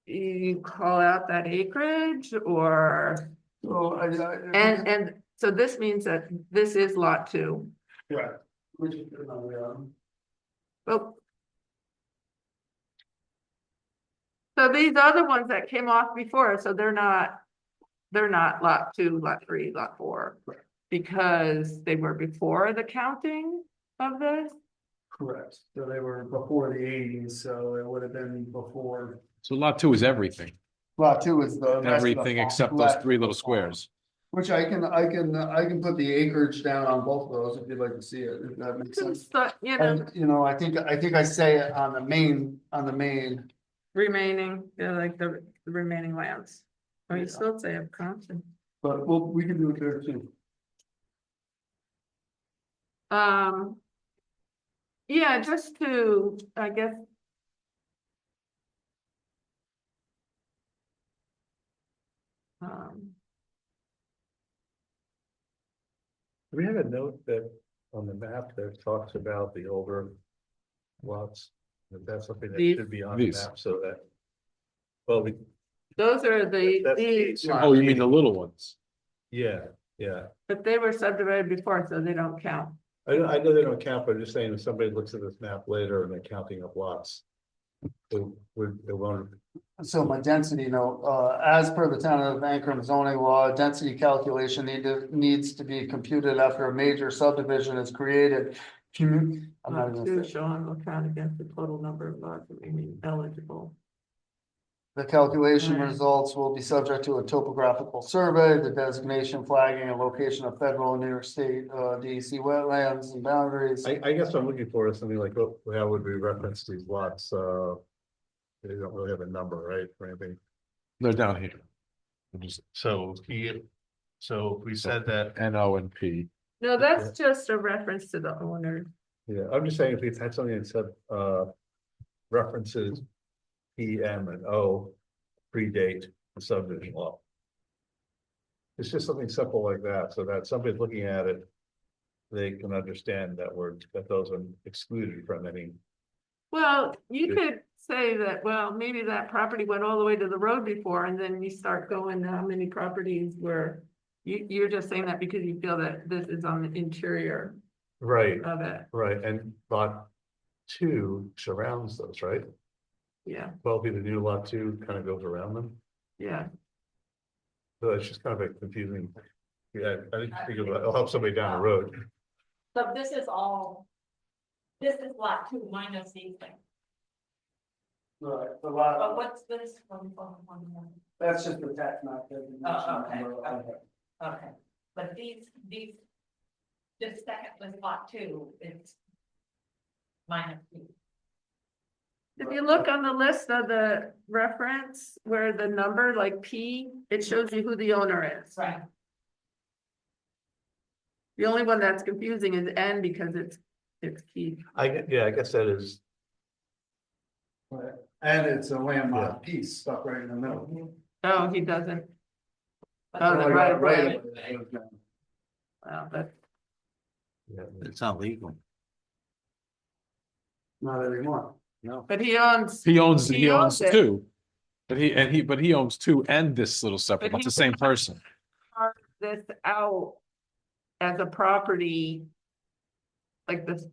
you call out that acreage or, So and so this means that this is lot 2. Yeah. Well, So these other ones that came off before, so they're not lot 2, lot 3, lot 4. Because they were before the counting of this? Correct, so they were before the eighties, so it would have been before. So lot 2 is everything, Lot 2 is the. rest of the everything farm, except those left 3 of the little farm. squares. Which I can put the acreage down on both of those if you'd like to see it, if that makes sense. So, you know, And, you know, I think I say it on the main, remaining, like the remaining lands. Or you Yeah. still say Wisconsin. but we can do it there too. Yeah, just to, I guess. Um, We have a note that on the map that talks about the older lots. If that's something that These- should be on the These. map so that. Well, those are That's- these Oh, Oh, lots, you mean the little ones? yeah, but they were subdivided before, so they don't count. I know they don't count, but I'm just saying if somebody looks at this map later and they're counting up lots. It won't. So my density note, as per the town of Ankrum zoning law, density calculation needs to be computed after a major subdivision is created. I'm not Lot gonna 2 say. showing will count against the total number of lots remaining eligible. The calculation Right. results will be subject to a topographical survey, the designation flagging and location of federal and New York State, DEC wetlands and boundaries. I guess what I'm looking for is something like, how would we reference these lots? They don't really have a number, right, or anything. They're down here. They're just So if we said that, NO and P. No, that's just a reference to the owner. yeah, I'm just saying if we had something that said, references P, M, and O predate the subdivision law. It's just something simple like that, so that somebody's looking at it, they can understand that those are excluded from any. Well, you Yeah. could say that, well, maybe that property went all the way to the road before, and then you start going, how many properties were. You're just saying that because you feel that this is on the interior Right, of it, right, and lot 2 surrounds those, right? yeah, Well, be the new lot 2 kind of goes around them, yeah. so it's just kind of a confusing. Yeah, I think it'll help somebody down the road. So this is all. This is lot 2 minus these things, Right, the but lot, what's this one? that's just the tax map. Oh, okay. Okay, but these, this second was lot 2, it's. Minus these. If you look on the list of the reference where the number like P, it shows you who the owner is. Right, The only one that's confusing is N because it's key. I guess that is, Right. And it's a landlocked piece stuck right in the middle. Oh, he doesn't, but Oh, the- the right of way. Right. well, that's, yeah, It's not legal. Not anymore. No. but he owns. He owns it. 2. But he owns 2 and this little separate, But it's the he- same person. Carve this out as a property. Like this,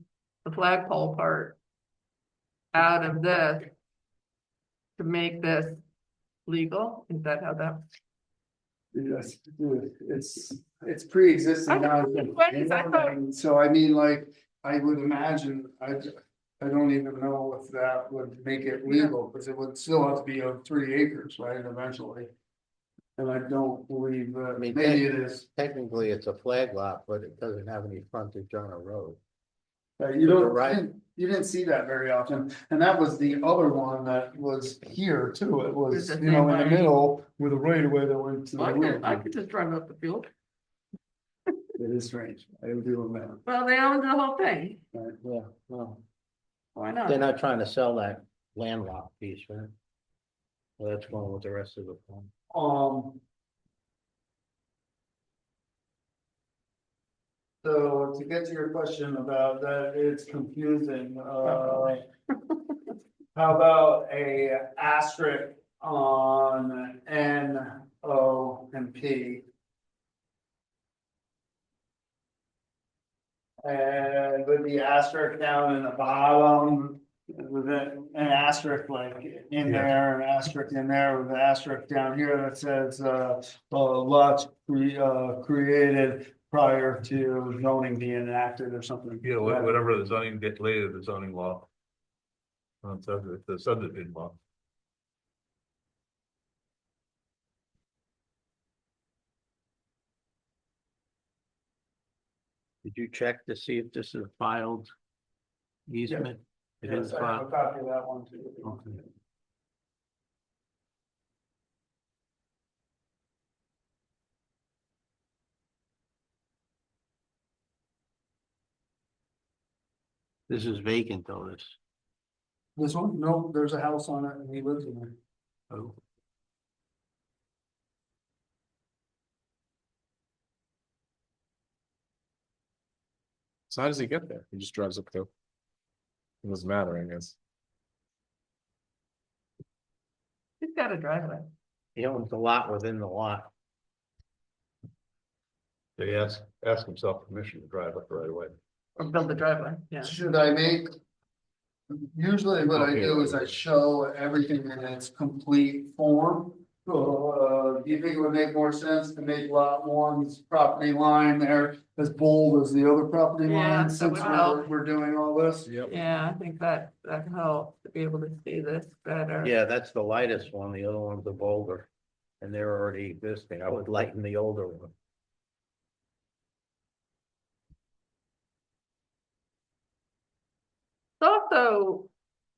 the flagpole part. Out of this. To make this legal, is that how that? Yes, it's pre-existing. I now. don't know what it is, I thought- And so I mean, like, I would imagine, I don't even know if that would make it legal, because it would still have to be on 3 acres, right, eventually. And I don't believe, I mean, maybe it is, Technically, it's a flag lot, but it doesn't have any frontage on a road. you don't, Right. you didn't see that very often, and that was the other one that was here too, it was, It's the you know, in same the way. middle with a right of way that went to the road. I could just drive up the field, It is strange, I do remember, well, they own the whole thing, right? Yeah, well, why they're not? not trying to sell that landlocked piece, right? Well, that's going with the rest of the farm. So to get to your question about that, it's confusing, how about a asterisk on N, O, and P? And with the asterisk down in the bottom, with an asterisk like in there, an asterisk in there, with an asterisk down here that says, lots created prior to zoning being enacted or something. Yeah, whatever the zoning get later, the zoning law. The subdivision law. Did you check to see if this is a filed easement? It is Yes, I have a filed. copy of that one too. Okay. This is vacant though, this. This one, no, there's a house on it and he lives in there. Oh. So how does he get there? He just drives up there. It doesn't matter, I guess. He's got a driveway. He owns the lot within the lot. They ask himself permission to drive up right away. Or build the driveway, yeah. Should I make? Usually what I do is I show everything in its complete form. So, do you think it would make more sense to make lot one's property line there as bold as the other property Yeah, line? that Since would help. we're doing all this? Yep. Yeah, I think that helps to be able to see this better. Yeah, that's the lightest one. The other one's the bolder. And they're already existing. I would lighten the older one. It's also,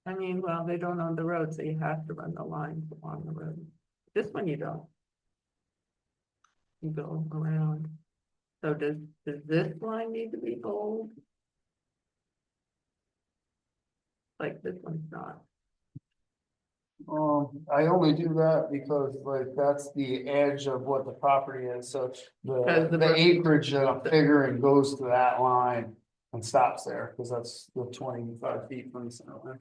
I mean, well, they don't own the road, so you have to run the lines along the road. This one you don't. You go around. So does this line need to be bold? Like this one's not. I only do that because like that's the edge of what the property is, so Because the the- acreage figuring goes to that line. And stops there, because that's the 25 feet from the center line.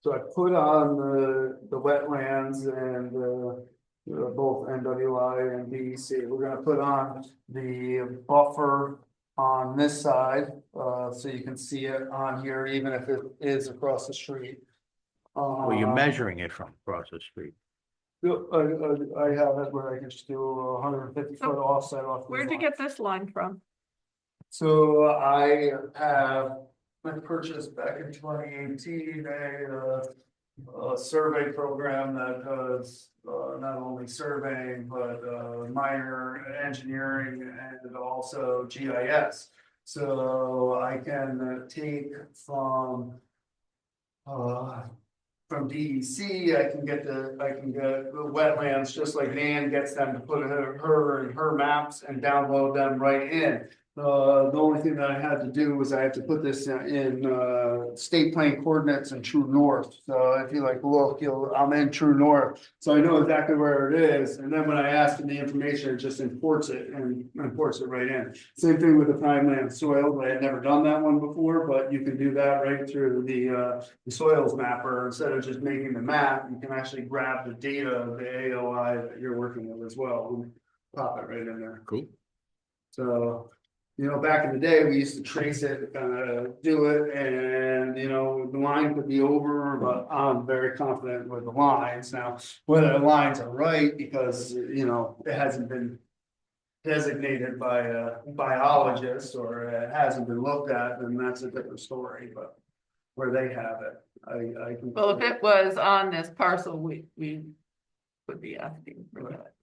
So I put on the wetlands and both NWI and DEC, we're gonna put on the buffer on this side, so you can see it on here, even if it is across the street. Well, you're measuring it from across the street. Yeah, I have it where I can just do 150-foot offset off. the Where'd you line. get this line from? So I purchased back in 2018 a survey program that does not only surveying, but minor engineering and also GIS. So I can take from DEC, I can get the wetlands, just like Nan gets them to put her maps and download them right in. The only thing that I had to do was I had to put this in state plane coordinates and true north. So if you like, look, I'm in true north, so I know exactly where it is. And then when I ask for the information, it just imports it right in. Same thing with the prime land soils. I had never done that one before, but you can do that right through the soils mapper. Instead of just making the map, you can actually grab the data of the AOI that you're working with as well, and pop it right in there. Cool. So, back in the day, we used to trace it, do it, and, the line could be over, but I'm very confident with the lines. Now, whether the lines are right, because, it hasn't been designated by a biologist, or it hasn't been looked at, then that's a different story, but where they have it, I can. Well, if it was on this parcel, we would be asking for that.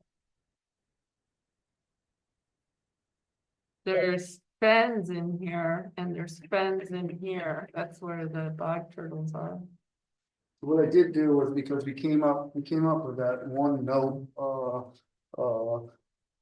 There's fens in here and there's fens in here. That's where the bog turtles are. What I did do was, because we came up with that one note,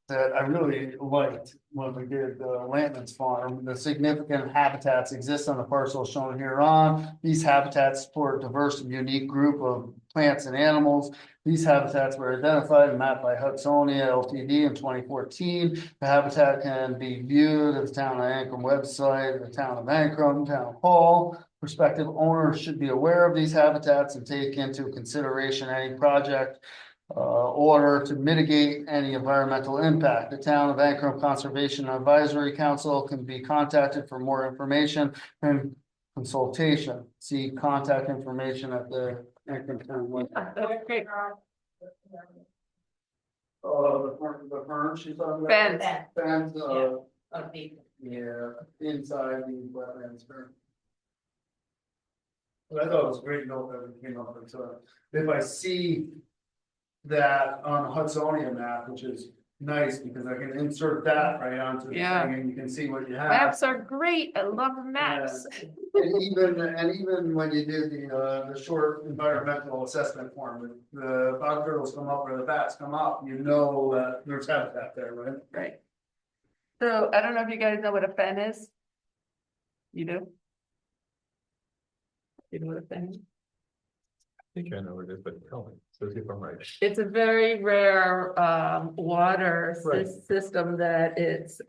that I really liked when we did the Lantman's Farm. The significant habitats exist on the parcel shown here on. These habitats support a diverse and unique group of plants and animals. These habitats were identified and mapped by Hudsonia Ltd. in 2014. The habitat can be viewed at the Town of Ancrum website, the Town of Ancrum Town Hall. Prospective owners should be aware of these habitats and take into consideration any project order to mitigate any environmental impact. The Town of Ancrum Conservation Advisory Council can be contacted for more information and consultation. See contact information at the Ancrum Town website. That's great. The fern she's talking about? Fence. Fence, Of the, yeah, inside the wetlands. But I thought it was a great note that it came up with, so if I see that on the Hudsonia map, which is nice, because I can insert that right onto the Yeah. thing, and you can see what you have. Maps are great. I love maps. And even when you do the short environmental assessment form, the bog turtles come up or the bats come up, you know that there's habitat there, right? Right. So I don't know if you guys know what a fen is. You do? You know what a fen is? I think I know what it is, but tell me, so see if I'm right. It's a very rare water Right. system that it's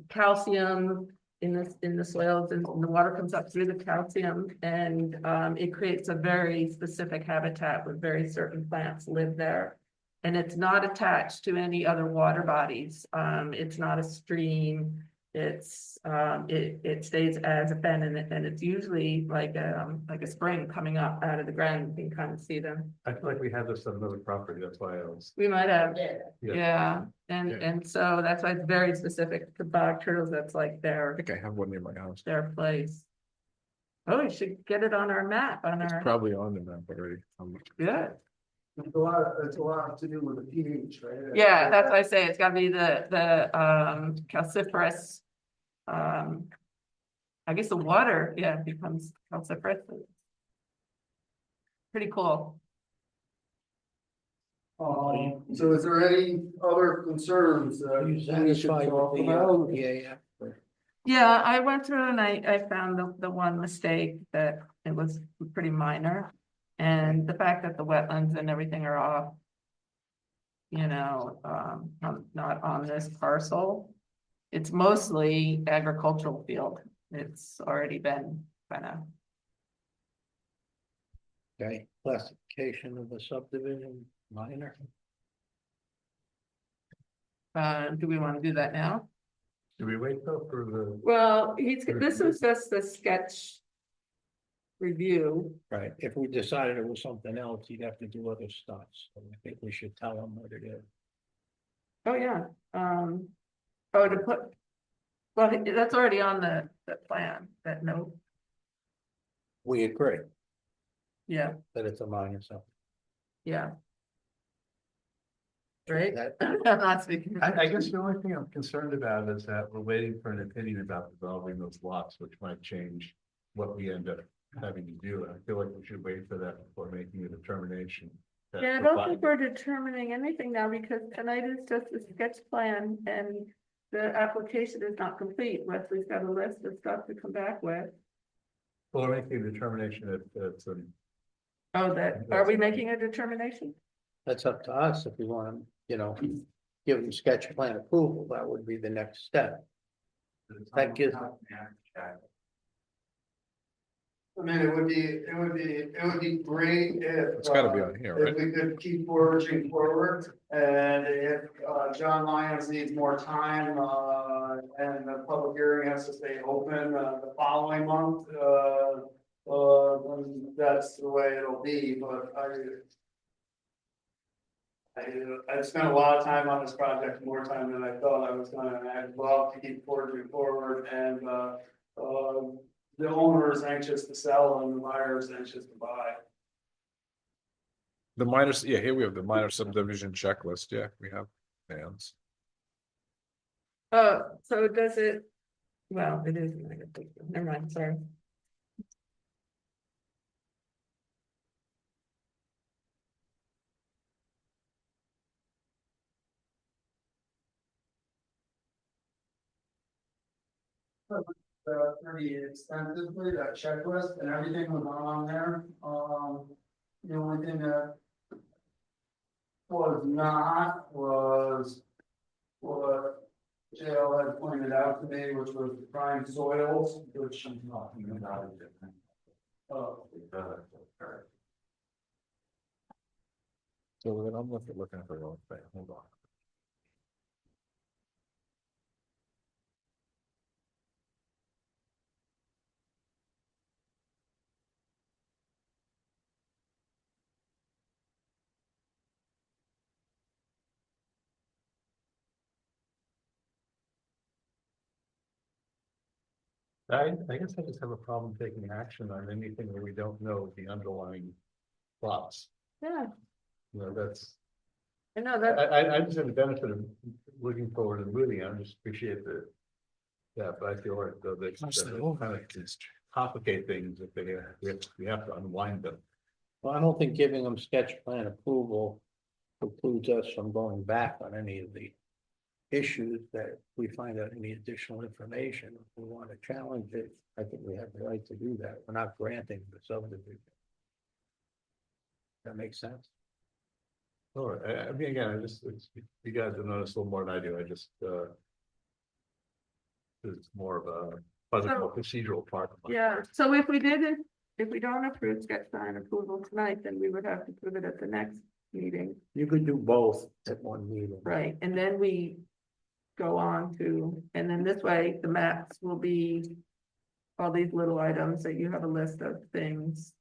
calcium in the soils, and the water comes up through the calcium, and it creates a very specific habitat with very certain plants live there. And it's not attached to any other water bodies. It's not a stream. It stays as a fen, and it's usually like a spring coming up out of the ground. You can kind of see them. I feel like we had this on another property, that's why I was. We might have, Yeah. yeah, and so that's why it's very specific to bog turtles. That's like I their think I have one near my house. place. Oh, you should get it on our map, on It's our, probably on the map already. yeah. It's a lot to do with the pH, right? Yeah, that's why I say it's gotta be the calciferous. I guess the water, yeah, becomes calciferous. Pretty cool. So is there any other concerns? Are you we should satisfied talk with the, about? yeah. Yeah, I went through and I found the one mistake that it was pretty minor. And the fact that the wetlands and everything are off. You know, not on this parcel. It's mostly agricultural field. It's already been kind of, Okay, classification of the subdivision, minor. do we want to do that now? Do we wait though for the? Well, this is just the sketch. Review. Right, if we decided it was something else, you'd have to do other stuff, so I think we should tell them what it is. Oh, yeah, oh, to put. Well, that's already on the plan, that note, We agree yeah, that it's a minor, so. yeah. Right? That, I'm not speaking. I guess the only thing I'm concerned about is that we're waiting for an opinion about developing those lots, which might change what we end up having to do. I feel like we should wait for that before making a determination. that Yeah, I we're don't fine. think we're determining anything now, because tonight is just a sketch plan and the application is not complete. Wesley's got a list of stuff to come back with. Well, we're making a determination that it's Oh, are we making a determination? that's up to us if we want to, give them sketch plan approval, that would be the next step. That gives- I mean, it would be great if. It's gotta be on here, If right? we could keep forging forward, and if, John Lyons needs more time, and the public hearing has to stay open, the following month, then that's the way it'll be, but I've spent a lot of time on this project, more time than I thought I was gonna, and I'd love to keep forging forward, and, the owner is anxious to sell and the buyer is anxious to buy. The minor, yeah, here we have the minor subdivision checklist. Yeah, we have plans. So does it, well, it is, never mind, sorry. Pretty extensively, that checklist and everything was on there, the only thing that. Was not, was. What JL had pointed out to me, which was prime soils, which. Oh. So then I'm looking at the wrong thing, hold on. I guess I just have a problem taking action on anything that we don't know the underlying plots. Yeah, You know, that's, I know that, I just have the benefit of looking forward and reading. I just appreciate the. Yeah, but I feel like they kind of complicate things if we have to unwind them. Well, I don't think giving them sketch plan approval precludes us from going back on any of the issues that we find out any additional information. If we want to challenge it, I think we have the right to do that. We're not granting the subdivision. That makes sense? Sure, I mean, again, you guys have noticed a little more than I do. I just, it's more of a procedural part. yeah, so if we don't approve sketch plan approval tonight, then we would have to prove it at the next meeting. You could do both at one meeting. Right, and then we go on to, and then this way, the maps will be all these little items that you have a list of things.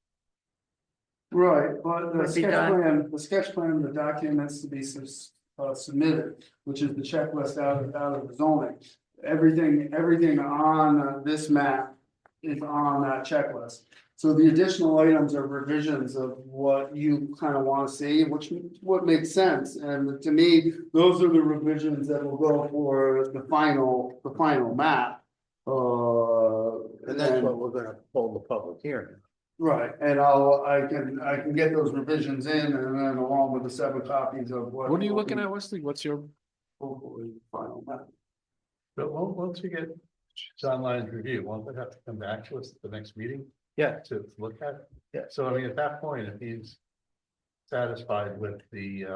Right, but Would be done. the sketch plan, the documents to be submitted, which is the checklist out of the zoning. Everything on this map is on that checklist. So the additional items are revisions of what you kind of want to see, what makes sense. And to me, those are the revisions that will go for the final map. And that's what we're gonna hold the public hearing. Right, and I can get those revisions in and then along with the 7 copies of what. What are you looking at, Wesley? What's your, Hopefully, final map. But once we get John Lyon's review, won't it have to come back to us at the next meeting? Yeah. To look at? Yeah. So I mean, at that point, if he's satisfied with the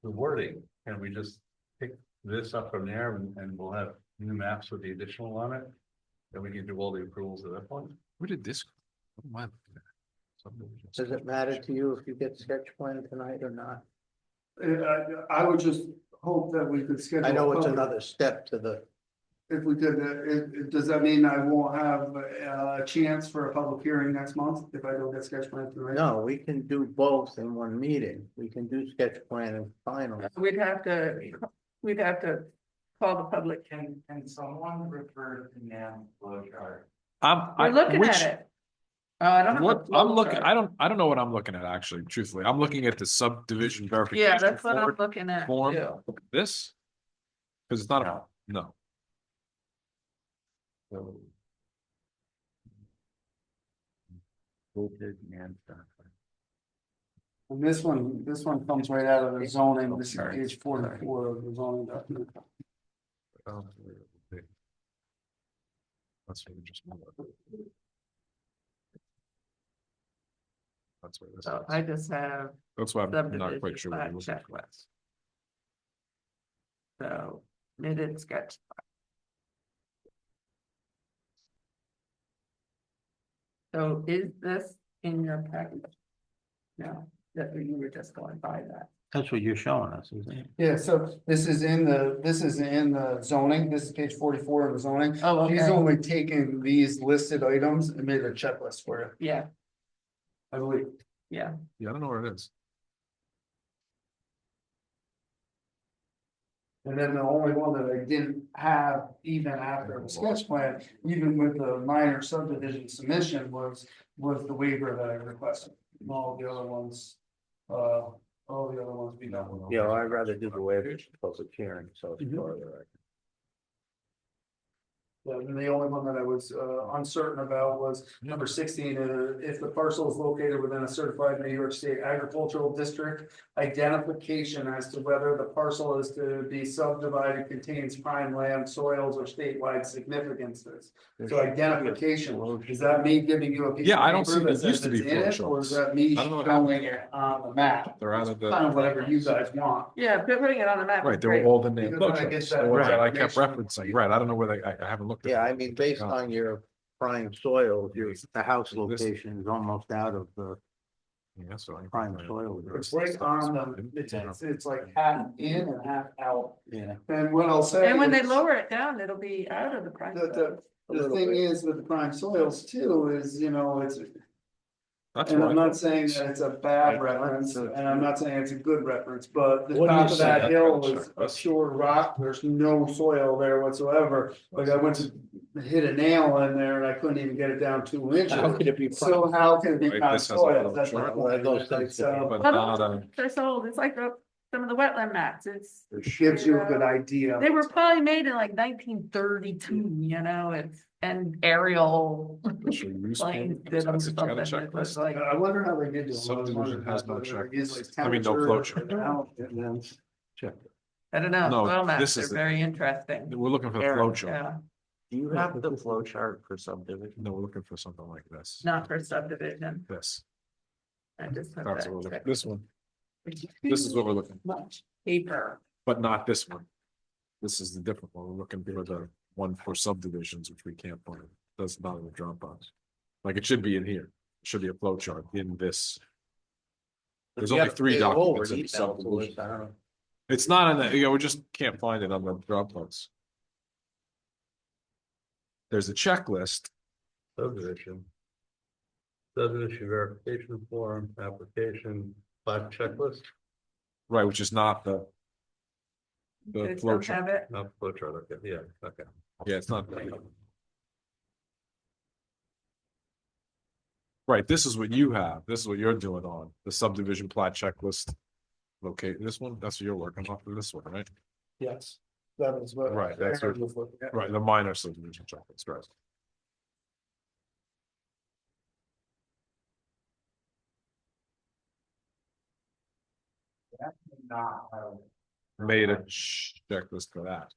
wording, can we just pick this up from there and we'll have new maps with the additional on it? Then we can do all the approvals at that point? where did this? What am I looking at? Subdivision. Does it matter to you if you get sketch plan tonight or not? I would just hope that we could schedule. I know a it's public- another step to the, If we could, does that mean I won't have a chance for a public hearing next month if I don't get sketch plan tonight? no, we can do both in one meeting. We can do sketch plan and final. We'd have to call the public. Can someone refer to NAM flow chart? We're looking at it. I don't have. What the I'm flow looking, chart. I don't know what I'm looking at, actually, truthfully. I'm looking at the subdivision verification. Yeah, that's what I'm form. looking at form. too. This? Cause it's not a, no. And this one comes right out of the zoning, this is page 44 of the zoning document. That's what we just. That's what this So is. I just have That's why I'm not subdivision quite sure. what plat you're looking for. checklist. So, knitted sketch. So is this in your package? No, that you were just going by that. That's what you're showing us, isn't it? Yeah, so this is in the zoning, this is page 44 of the zoning. Oh, He's okay, only taken these listed items and made a checklist for you, yeah, I believe. yeah, Yeah, I don't know where it is. And then the only one that I didn't have even after the sketch plan, even with the minor subdivision submission was the waiver that I requested. All the other ones be done. Yeah, I'd rather do the waiver public hearing, so it's part of the record. And the only one that I was uncertain about was number 16, if the parcel is located within a certified New York State agricultural district. Identification as to whether the parcel is to be subdivided contains prime land, soils, or statewide significances. So identification, is that me giving you a piece of Yeah, I don't paper see- that it says used to be it's in it, flow or is charts. that me I don't know what showing it on the map? They're out of the. Kind of whatever you guys want. yeah, but putting it on the map. is Right, they were great. all the name. Because I get that The ones that I kept information. referencing, right, I don't know where they, I haven't looked. at Yeah, I them. mean, based on your prime soil, the house This- location is almost out of the Yeah, so I. Prime soil. It's right on the, it's like half in and half out. Yeah. And what I'll say. And when they is- lower it down, it'll be out of the prime. The thing is with the prime soils too, is, you know, it's, That's and I'm why. not saying that it's a bad reference, and I'm not saying it's a good reference, but the What do you top of that say? hill That's is gotta a check. pure rock, there's no soil there whatsoever. Like I went to hit a nail in there and I couldn't even get it down 2 inches. How could it be? So how can it be Right, prime this has a soil? little That's my chart. point. Those It's like, things so But Well, not a. they're sold, it's like some of the wetland maps, it's, it gives you a good idea. they were probably made in like 1932, you know, and aerial Special use planes permit, did them that's it, you got a something, it was checklist? like. I wonder how they did do. Subdivision has no checklist. I mean, no no flow chart. Check. I don't know, No, soil maps this are is the- very interesting. We're looking for the flow chart. Yeah, Do you have the flow chart for subdivision? No, we're looking for something like this. not for subdivision, This. I just have That's what we're looking, that this one. This is what we're looking, much paper. but not this one. This is the different one. We're looking for the one for subdivisions, which we can't find. That's not in the Dropbox. Like it should be in here. It should be a flow chart in this. There's only 3 documents in the subdivision. I don't know. It's not in the, we just can't find it on the Dropbox. There's a checklist. Subdivision. Subdivision verification form, application, 5 checklist, Right, which is not the They flow don't chart. have it, not flow chart, okay, yeah, okay. Yeah, it's not. Right, this is what you have. This is what you're doing on the subdivision plat checklist. Okay, this one, that's what you're working off of this one, right? Yes, that is what. Right, that's Aaron what- was looking at. Right, the minor subdivision checklist, right? Not have. Made a checklist for that.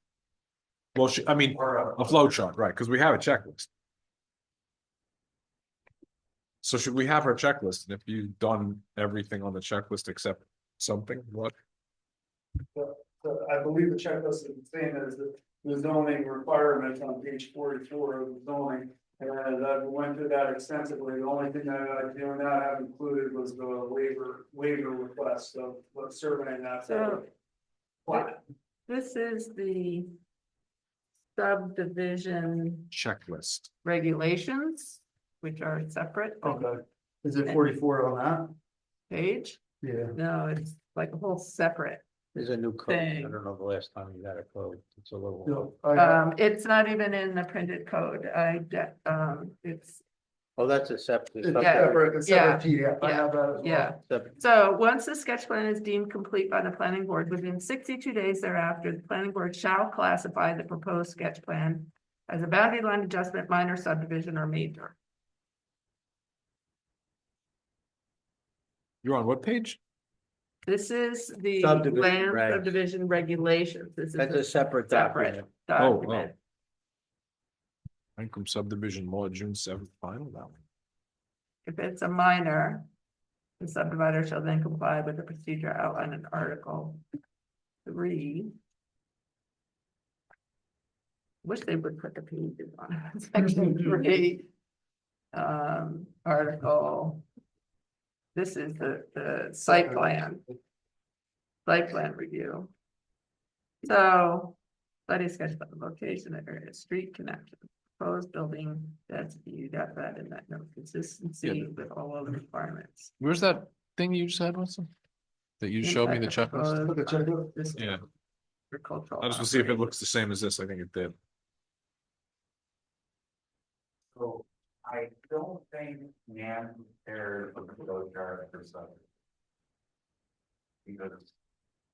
Well, I mean, a flow chart, right, because we have a checklist. So should we have our checklist, and if you've done everything on the checklist except something, what? So I believe the checklist is the same as the zoning requirements on page 44 of the zoning. And I went through that extensively. The only thing that I do not have included was the waiver request of surveying that. So- Plat. this is the subdivision Checklist. regulations, which are separate Okay, is it 44 on that? page, Yeah. no, it's like a whole separate. There's a new code. I Thing. don't know the last time you got a code. It's a little. No, I- It's not even in the printed code, it's, Oh, that's a separate. It's Yeah. separate, it's separate PDF. I Yeah. have that as well. yeah. separate- So once the sketch plan is deemed complete by the planning board, within 62 days thereafter, the planning board shall classify the proposed sketch plan as a boundary line adjustment, minor subdivision, or major. You're on what page? This is the Subdivision land regs. subdivision regulations. This is That's a separate document. document. Income subdivision law, June 7th, final that one. If it's a minor, the subdivider shall then comply with the procedure outlined in Article 3. Wish they would put the pages on section 3. Article. This is the site plan. Site plan review. So, study sketch plan location, area, street connection, proposed building, that's, you got that in that note, consistency with all other requirements. Where's that thing you just had, Winston? That you showed me the Impact of checklist? proposed Look at checklist. this Yeah. agricultural I just want to see if it operation. looks the same as this. I think it did. So I don't think Nan prepared a flow chart for something. Because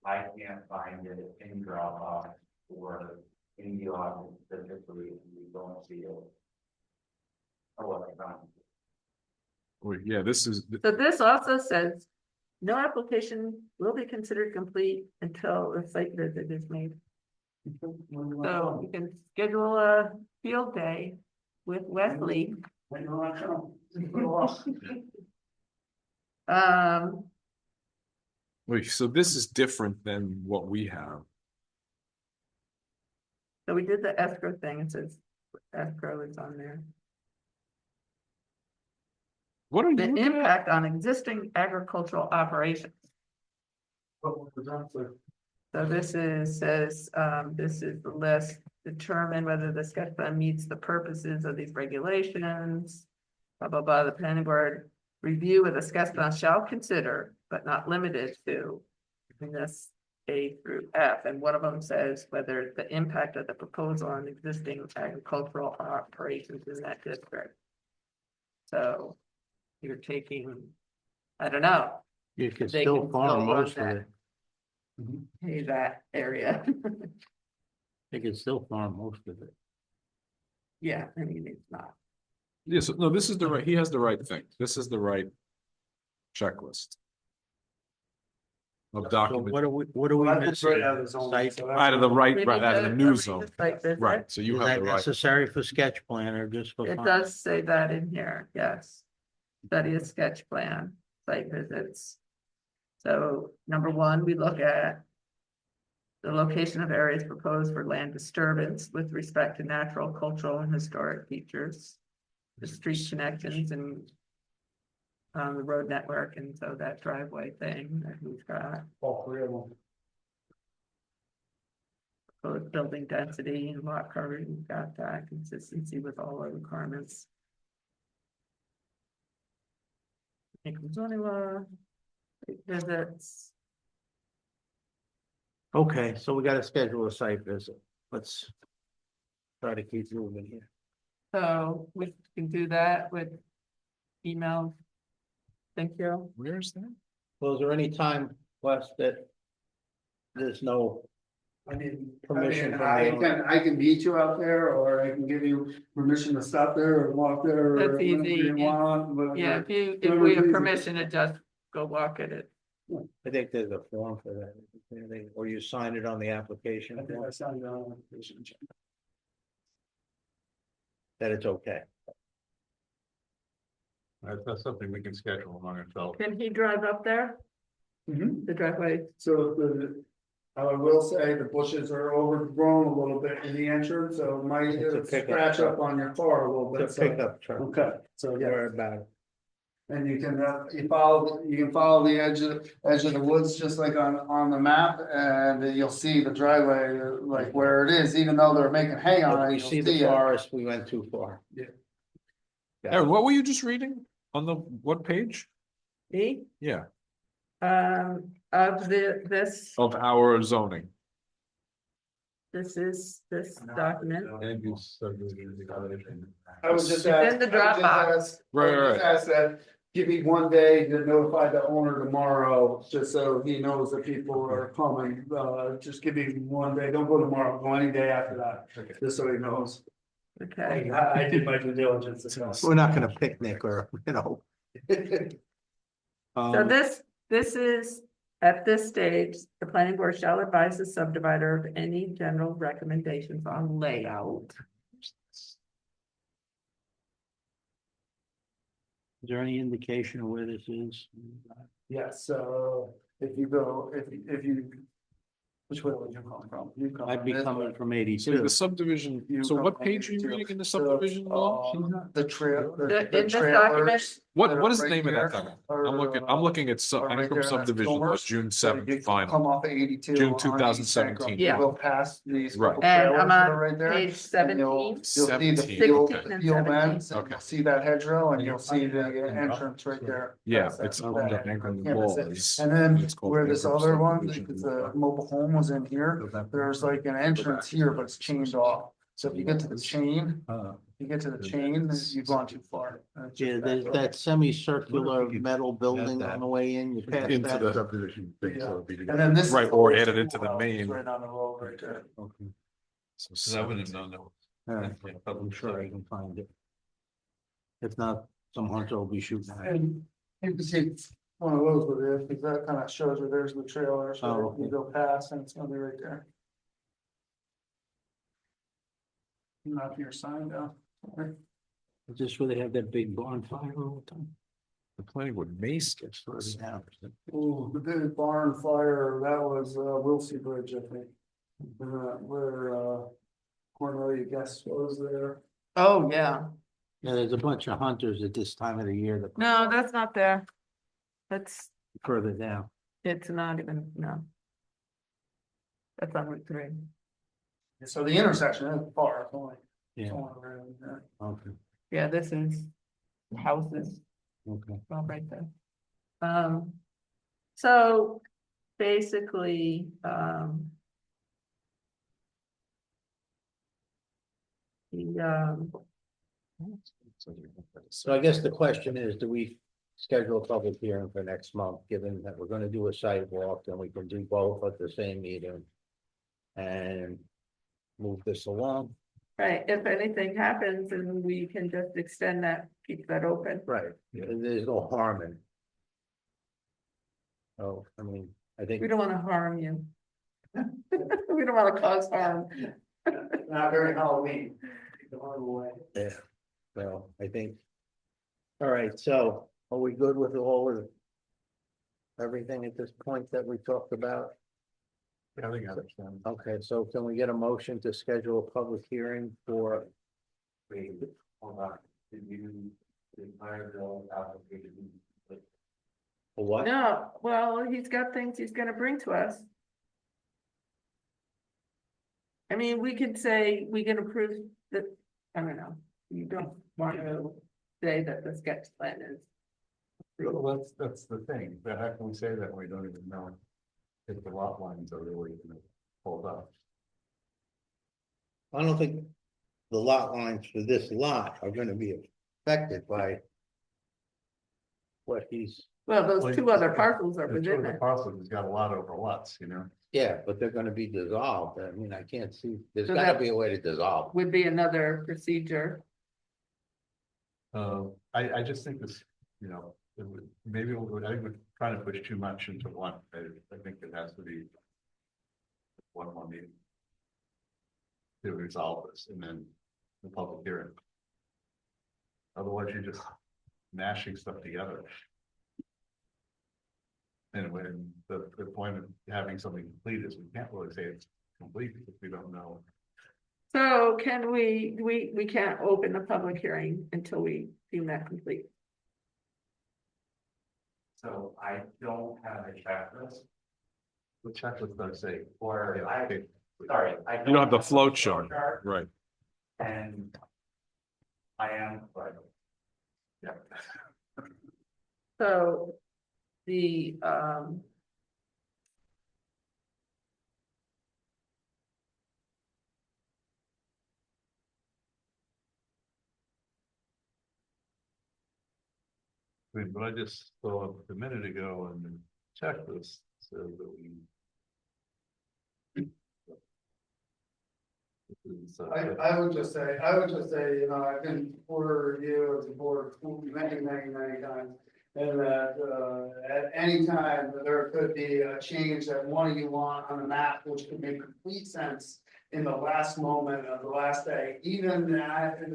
I can't find it in Dropbox or in the office specifically, and we don't see it. Oh, what I found. Wait, yeah, this is, So this also says, no application will be considered complete until the site visit is made. So you can schedule a field day with Wesley. wait, so this is different than what we have. So we did the escrow thing, it says escrow is on there. What are you the looking at? impact on existing agricultural operations. So this is, says, this is the list, determine whether the sketch plan meets the purposes of these regulations. Blah, blah, blah, the planning board review of the sketch plan shall consider, but not limited to. In this A through F, and one of them says whether the impact of the proposal on existing agricultural operations in that district. So you're taking, I don't know, You can They still can farm still run most of that. it. hey, that area. They can still farm most of it. Yeah, I mean, it's not. Yes, no, this is the right, he has the right thing. This is the right checklist. Of So document, what are we Well, that's missing? right out of the zone, Site- so that's- out of the right, Maybe right, out of the the- new the zone, site visit. right, so you Is have that the right. necessary for sketch plan or just for? It farm? does say that in here, yes. Study a sketch plan, site visits. So number one, we look at the location of areas proposed for land disturbance with respect to natural, cultural, and historic features, the street connections and the road network, and so that driveway thing that we've got, All three of them. both building density and lot coverage, we've got that consistency with all our requirements. Income zoning law, site visits. Okay, so we gotta schedule a site visit. Let's try to keep moving here. So we can do that with email. Thank you. Where's that? Well, is there any time, Wes, that there's no, Permission from the owner. I can meet you out there, or I can give you permission to stop there or walk there. or That's easy, whatever you yeah. want, but- Yeah, if we have permission to just go walk at it. I think there's a form for that, or you sign it on the application I think I form, signed it on. application. that it's okay. That's something we can schedule among ourselves. Can he drive up there, Mhm. the driveway? So I will say the bushes are overgrown a little bit in the entrance, so it might It's a pickup scratch truck. up on your car a little bit. It's a so- pickup truck. Okay, so Don't yeah, worry about it. and you can follow the edge of the woods, just like on the map, and you'll see the driveway, like where it is, even though they're making hay on If it. we you'll see the it. forest, we went too far. Yeah. Got Aaron, it. what were you just reading on the, what page? Me, Yeah, of this, of our zoning. this is this document. And you subdivision evaluation. I was just It's in asked. the Dropbox. Right. Ask that, give me one day to notify the owner tomorrow, just so he knows that people are coming, just give me one day, don't go tomorrow, go any day after that, just so he knows. Okay, I did my due diligence. as well. We're not gonna picnic or, so Um, this is, at this stage, the planning board shall advise the subdivider of any general recommendations on layout. is there any indication of where this is? Yes, so if you go, if you, which way would you come from? You come I'd be this coming way. from So 82. the subdivision, You so come what from page are you 82. reading in the So, subdivision law? The trail. In this document? What is the right name of that here document? are, I'm looking at, are right Income there, that's subdivision law, Kilmer's. June So you seventh, final. Come off of 82. June on East 2017. Bancroft. Yeah. You go past these Right. couple And trailers I'm that are on right there. page and 17. You'll see the 17, field, 16 and field 17. ends, and Okay. you'll see that hedgerow, and you'll see the entrance right there. Yeah, That's that- it's that under Income campus. laws. And then It's called where this Income other one, subdivision because law. the mobile home was in here, there's like an entrance here, but it's chained off. So if you get to the chain, you've gone too far. Yeah, there's that semicircular metal building on the way in, you pass Into that. the- Subdivision thing, so it'd be. And then this. Right, or add it into the main. Right on the road right there. So I wouldn't 17. know. Alright, I'm sure I can find it. If not, some hunter will be shooting at it. And you can see one of those with it, because that kind of shows you there's the trailer, Oh, so okay. you go past and it's gonna be right there. Not your sign down. Is this where they have that big bonfire all the time? The planning board may skip this. Yeah. Ooh, the big barn fire, that was Wilsey Bridge, I think. Where Cornelia Guest was there. Oh, yeah, Yeah, there's a bunch of hunters at this time of the year that No, that's not there. That's, further down. it's not even, no. That's on Route 3. So the intersection is far, it's only, Yeah, around there. okay, Yeah, this is houses, okay. well, right there. So basically, the, So I guess the question is, do we schedule a public hearing for next month, given that we're gonna do a sidewalk, and we can do both at the same meeting? And move this along? right, if anything happens, and we can just extend that, keep that open. Right, and there's no harm in. Oh, I mean, I think. We don't wanna harm you. We don't wanna cause harm. Not during Halloween. Keep the harm away. Yeah, well, I think. All right, so are we good with all of everything at this point that we talked about? Yeah, I think I understand. Okay, so can we get a motion to schedule a public hearing for, Wait, hold on, did you, the entire bill application? for what? No, well, he's got things he's gonna bring to us. I mean, we could say we can approve the, I don't know, you don't want to say that the sketch plan is. Well, that's the thing, but how can we say that when we don't even know if the lot lines are really gonna hold up? I don't think the lot lines for this lot are gonna be affected by what he's, Well, those Well, two other parcels are The two within of the it. parcels has got a lot over lots, you know? yeah, but they're gonna be dissolved. I mean, I can't see, there's So gotta that- be a way to dissolve. Would be another procedure. I just think this, you know, maybe I think we're trying to push too much into one. I think it has to be one more meeting to resolve this, and then the public hearing. Otherwise, you're just mashing stuff together. And when the point of having something complete is, we can't really say it's complete because we don't know. So can we can't open the public hearing until we deem that complete. So I don't have a checklist, The checklist does say. or Yeah, I, okay. sorry, I. You don't have the flow a chart, right? And I am, but Yeah. So the I mean, but I just saw a minute ago and the checklist says that we. This is, I would just say, you know, I've been before you as a board many times. And that, at any time, there could be a change that one of you want on the map, which could make complete sense. In the last moment of the last day, even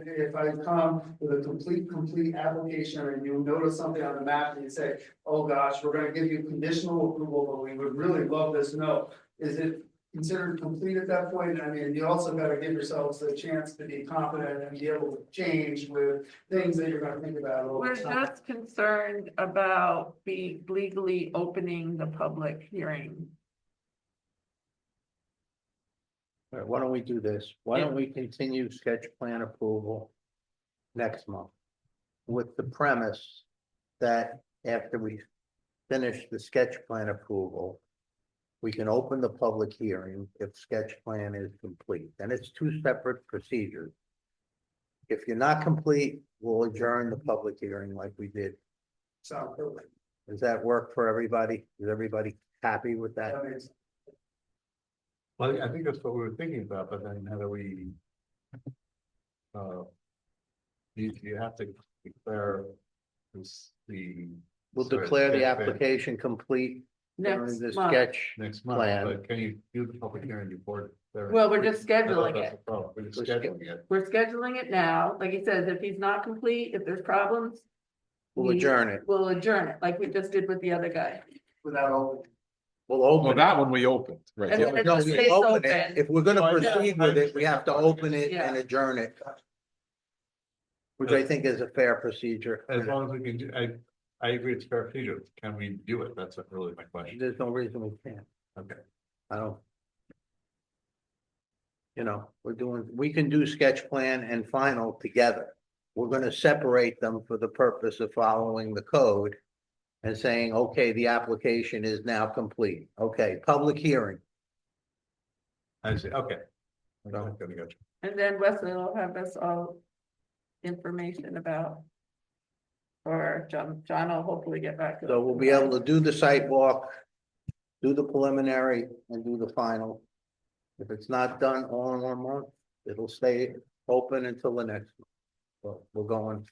if I come with a complete application and you notice something on the map and you say, oh gosh, we're gonna give you conditional approval, but we would really love this, no. Is it considered complete at that point? I mean, you also gotta give yourselves a chance to be confident and be able to change with things that you're gonna think about over we're time. just concerned about be legally opening the public hearing. All right, why don't we do this? Why don't we continue sketch plan approval next month? With the premise that after we finish the sketch plan approval, we can open the public hearing if sketch plan is complete. And it's two separate procedures. If you're not complete, we'll adjourn the public hearing like we did. Sound perfect. Does that work for everybody? Is everybody happy with that? That makes- Well, I think that's what we were thinking about, but then how do we? You have to declare this We'll Sorry, declare the sketch plan. application complete during Next the month. sketch. next month, Plan. but can you do the public hearing before? Well, we're just scheduling it. We're just We're scheduling it. We're scheduling it now. Like he says, if he's not complete, if there's problems. We'll adjourn it. We'll adjourn it, like we just did with the other guy. Without opening. We'll open. Well, that one we opened, right? And The then other- it No, just we stays open it. open. If we're gonna Oh, yeah. proceed with it, we have to open it and Yeah. adjourn it. which I think is a fair procedure. As long as we can do, I agree it's fair procedure. Can we do it? That's really my question. There's no reason we can't. Okay. I don't. You know, we can do sketch plan and final together. We're gonna separate them for the purpose of following the code. And saying, okay, the application is now complete. Okay, public hearing. I see, okay. So- Gotcha. And then Wesley will have us all information about. Or John will hopefully get back to. So we'll be able to do the site walk, do the preliminary and do the final. If it's not done all in 1 month, it'll stay open until the next month. So we're going.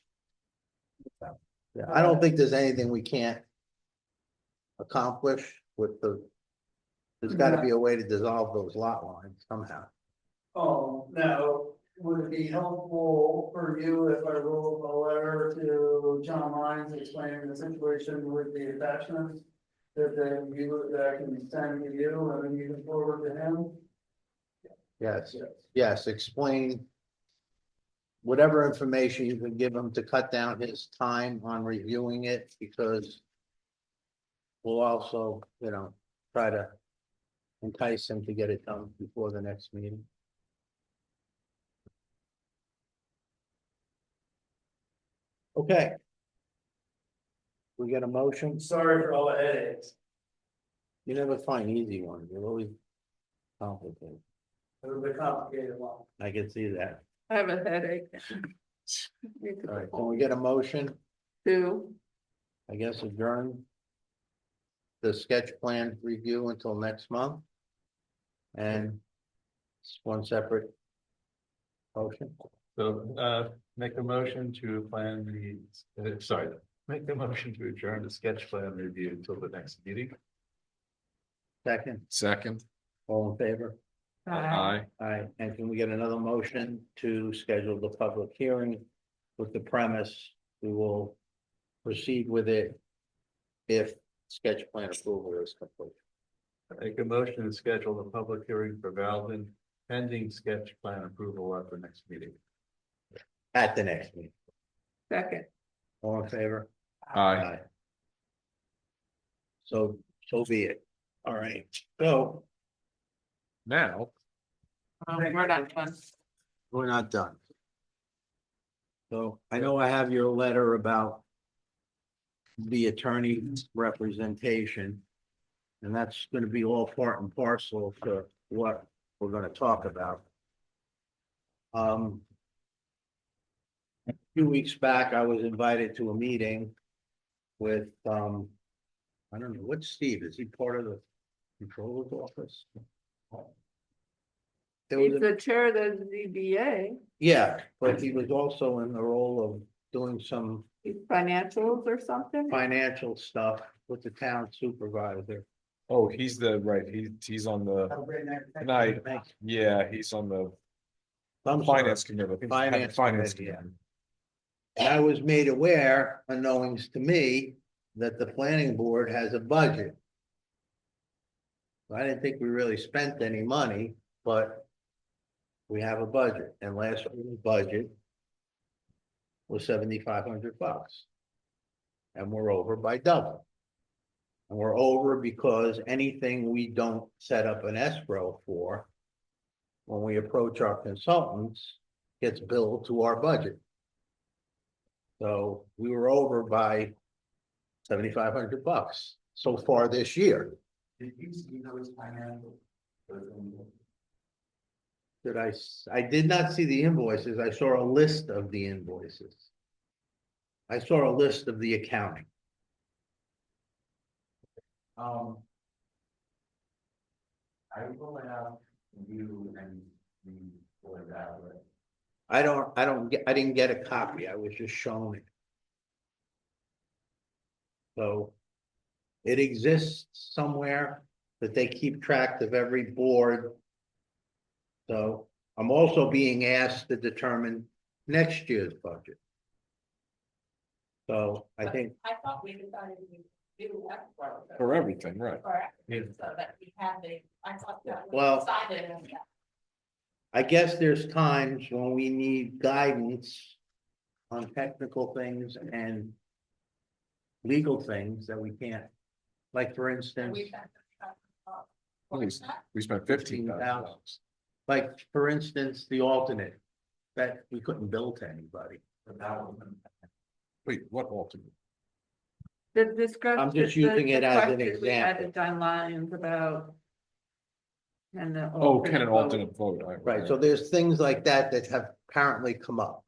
Yeah, I don't think there's anything we can't accomplish with the. There's gotta be a way to dissolve those lot lines somehow. Now, would it be helpful for you if I wrote a letter to John Lyons explaining the situation with the attachments? That I can send to you and then you can forward to him? Yes, explain. Whatever information you can give him to cut down his time on reviewing it, because. We'll also, try to entice him to get it done before the next meeting. Okay. We get a motion. Sorry for all the headaches. You never find easy ones. You're always complicated. It was a complicated one. I can see that. I have a headache. All right, can we get a motion? To, I guess adjourn. The sketch plan review until next month. And it's one separate motion. So, make a motion to plan make the motion to adjourn the sketch plan review until the next meeting. Second, All in favor? aye. Aye, and can we get another motion to schedule the public hearing with the premise we will proceed with it if sketch plan approval is complete. Make a motion to schedule the public hearing for Valden pending sketch plan approval at the next meeting. At the next meeting. second, All in favor? Aye. So be it. All right, so Now, we're not done. we're not done. So I know I have your letter about the attorney's representation. And that's gonna be all part and parcel to what we're gonna talk about. A few weeks back, I was invited to a meeting with, I don't know, what's Steve? Is he part of the controller's office? There was He's a- the chair of the ZBA, Yeah, but he was also in the role of doing some financials or something. financial stuff with the town supervisor. oh, he's he's on the, Have a great night. tonight, yeah, he's on the I'm sorry. finance committee. I think it's Finance committee, yeah. And I was made aware, unknowns to me, that the planning board has a budget. I didn't think we really spent any money, but we have a budget, and last year's budget was $7,500. And we're over by double. And we're over because anything we don't set up an escrow for, when we approach our consultants, gets billed to our budget. So we were over by $7,500 so far this year. Did you see those financial? I did not see the invoices. I saw a list of the invoices. I saw a list of the accounting. I will have you and me for that, but I didn't get a copy. I was just shown it. So it exists somewhere that they keep track of every board. So I'm also being asked to determine next year's budget. So I think, I thought we decided to do escrow. For everything, right? Correct, Yeah. so that we had I thought that we Well- decided on that. I guess there's times when we need guidance on technical things and legal things that we can't, like for instance, We spent $15,000. like for instance, the alternate that we couldn't bill to anybody. But that was. Wait, what alternate? The discuss. I'm just using it as an example. John Lyons about. And the. Oh, can an vote. alternate vote? Right, so there's things like that that have apparently come up.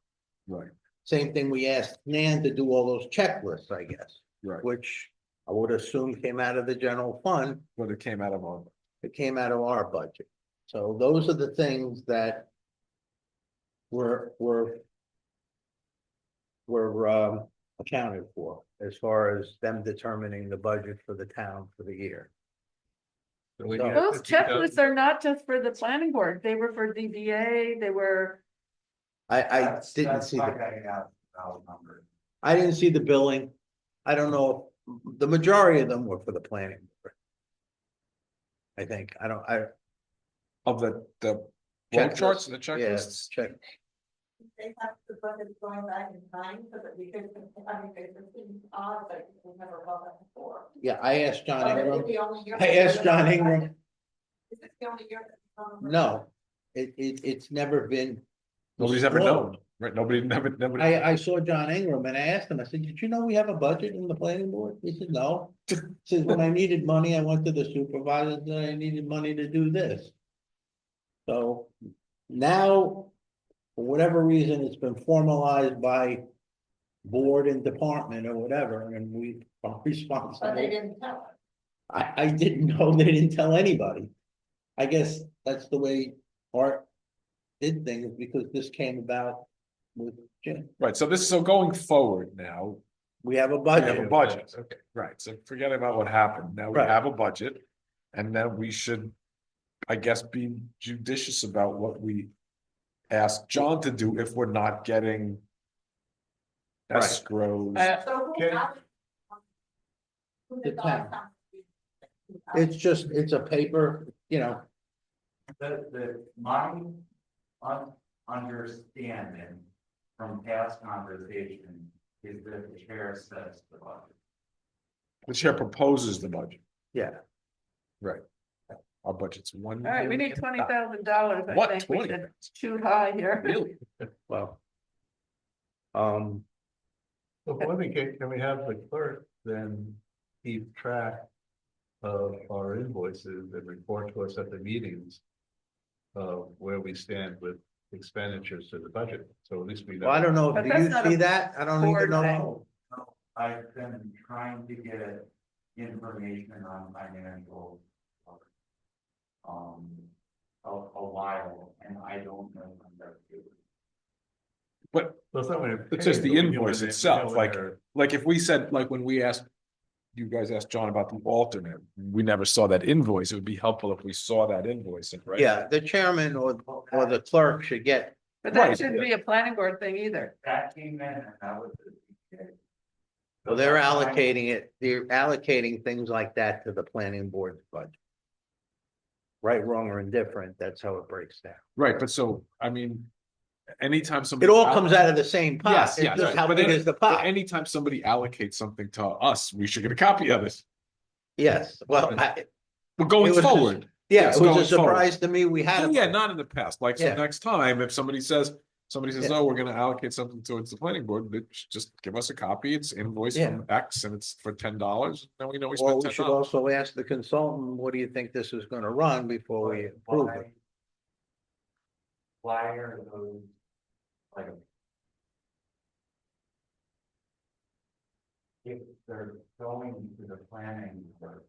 Right, Same thing, we asked Nan to do all those checklists, I guess, right, which I would assume came out of the general fund. but it came out of our, It came out of our budget. So those are the things that were accounted for as far as them determining the budget for the town for the year. So we So- got Those 50,000. checklists are not just for the planning board, they were for DDA, they were, I didn't That's see why the, I got those numbers. I didn't see the billing. I don't know, the majority of them were for the planning board. I think, of the flow Checklist. charts and the yeah, checklists. check, They have the budget going back in time so that we could, I mean, it's odd, but we never held that before. yeah, I asked John Oh, Ingram. it's the only year I asked John Ingram. Is this the only year that? No, it's never been. Nobody's ever disclosed. known, right? Nobody. I saw John Ingram and I asked him, I said, did you know we have a budget in the planning board? He said, no. He said, when I needed money, I went to the supervisor, and I needed money to do this. So now, for whatever reason, it's been formalized by board and department or whatever, and we are But they responsible. didn't tell us. I didn't know, they didn't tell anybody. I guess that's the way Art did things, because this came about with Jim. Right, so going forward now, We have a we have a budget. budget, okay, right, so forget about what happened, now we Right. have a budget. And then we should, I guess, be judicious about what we ask John to do if we're not getting Right. escrows. So who Okay. got it? Who The did all town. that? It's a paper, you know, My understanding from past conversation is that the chair sets the budget. The chair proposes the budget, yeah, right? Our budget's $1 all right, we need million. $20,000, I What, think we 20? should shoot high here. Really? well. So let me can we have the clerk then keep track of our invoices and report to us at the meetings of where we stand with expenditures to the budget, so at least we know. Well, I don't know, But do that's you not a see that? I don't even board know. thing. I've been trying to get information on financial. A while, and I don't know when they're due. But Well, it's not when it's just the paid, but we know invoice when they- itself, we know when like- they're- like if we said, like when we asked. You guys asked John about the alternate, we never saw that invoice, it would be helpful if we saw that invoice, right? Yeah, the chairman or the clerk should get, But Right. that shouldn't be a planning board thing either. That came in and that was. well, they're allocating things like that to the planning board's budget. Right, wrong, or indifferent, that's how it breaks down. Right, but so, I mean, anytime somebody. It all comes out of the same pot, Yes, it's yes, just how but big then- is the but pot? anytime somebody allocates something to us, we should get a copy of it. Yes, well, But going It was just- forward. yeah, Yes, it was going a surprise to me, we had. Yeah, not in the past, like, so Yeah. next time, if somebody says, Yeah. oh, we're gonna allocate something towards the planning board, just give us a copy, it's invoice from X and it's for $10, then we know we Or spent we $10. should also ask the consultant, what do you think this is gonna run before we approve it? Why are those, like. If they're going to the planning board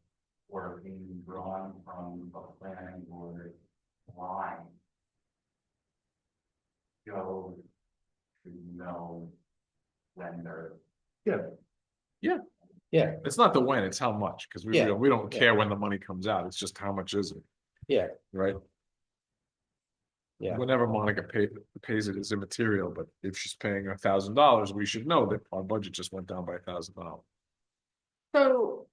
or being drawn from a planning board line. Joe should know when they're. Yeah, It's not the when, it's how much, because Yeah. we don't care when the money comes out, it's just how much is it, yeah, right? Yeah. Whenever Monica pays it is immaterial, but if she's paying $1,000, we should know that our budget just went down by $1,000. So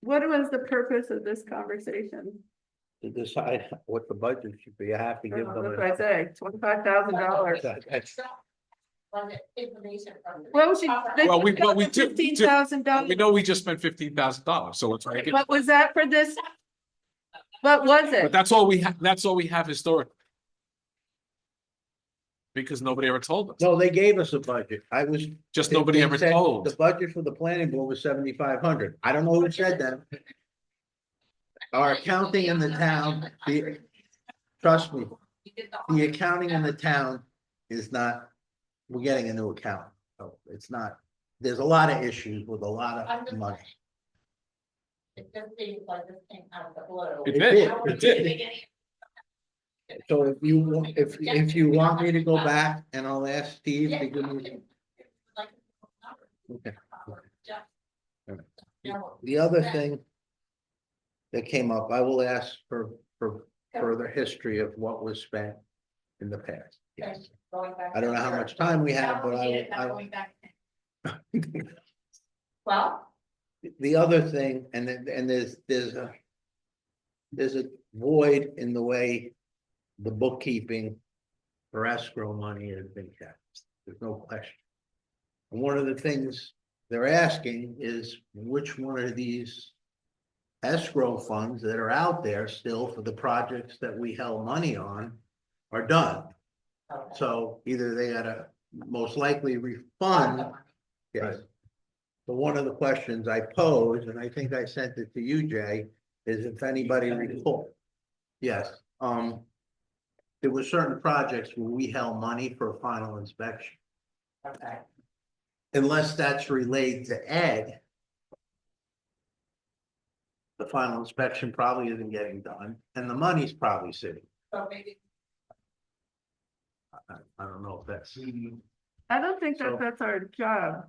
what was the purpose of this conversation? to decide what the budget should be, I have to give them. What did I say, $25,000? That's- budget information from. Well, she. Well, we do- $15,000. We know we just spent $15,000, so let's make it, What was that for this? What was but it? that's all we have, that's all we have historically. Because nobody ever told us, No, they gave us a budget. I was. just they- nobody they ever said told. The budget for the planning board was 7,500. I don't know who said that. Our accounting in the town, trust me, the accounting in the town is not, we're getting a new account. So it's not, there's a lot of issues with a lot of money. It just seems like this came out of the blue. It did, Now we're it did. giving any- So if you want me to go back and I'll ask Steve Yeah, to give I me. can- like, Okay. just- Alright. No, The other thing that came up, I will ask for further history of what was spent in the past. Yes. going back I don't know how to- much time we have, No, but we did, I not will. going back. Well, The other thing, and there's a void in the way the bookkeeping for escrow money has been kept. There's no question. And one of the things they're asking is which one of these escrow funds that are out there still for the projects that we held money on are done. okay. So either they gotta most likely refund. Yes. But one of the questions I posed, and I think I sent it to you, Jay, is if anybody recall. Yes, there were certain projects where we held money for a final inspection. Okay. Unless that's relayed to Ed. The final inspection probably isn't getting done, and the money's probably sitting. So maybe, I don't know if that's. I don't think So- that's our job.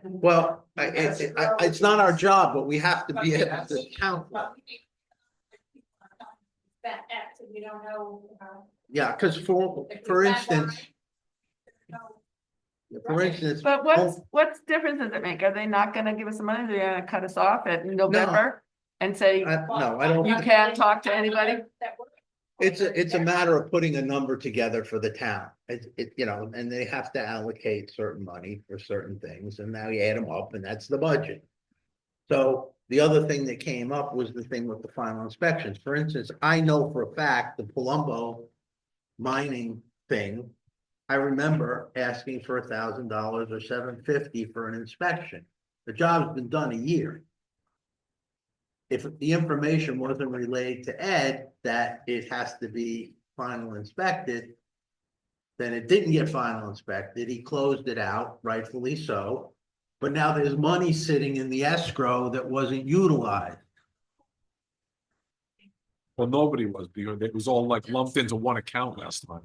Well, it's not our job, but we have to be able to count. well, we need- that X, and we don't know, Yeah, because if for we spend instance, no, for instance. But what's difference does it make? Are they not gonna give us the money? They're gonna cut us off at November? And say, No, I don't. you can't talk to anybody? that we're- It's a matter of putting a number together for the town. You know, and they have to allocate certain money for certain things, and now you add them up, and that's the budget. So the other thing that came up was the thing with the final inspections. For instance, I know for a fact the Palumbo mining thing. I remember asking for $1,000 or $750 for an inspection. The job's been done a year. If the information wasn't relayed to Ed that it has to be final inspected, then it didn't get final inspected. He closed it out, rightfully so. But now there's money sitting in the escrow that wasn't utilized. Well, nobody was, because it was all like lumped into one account last time.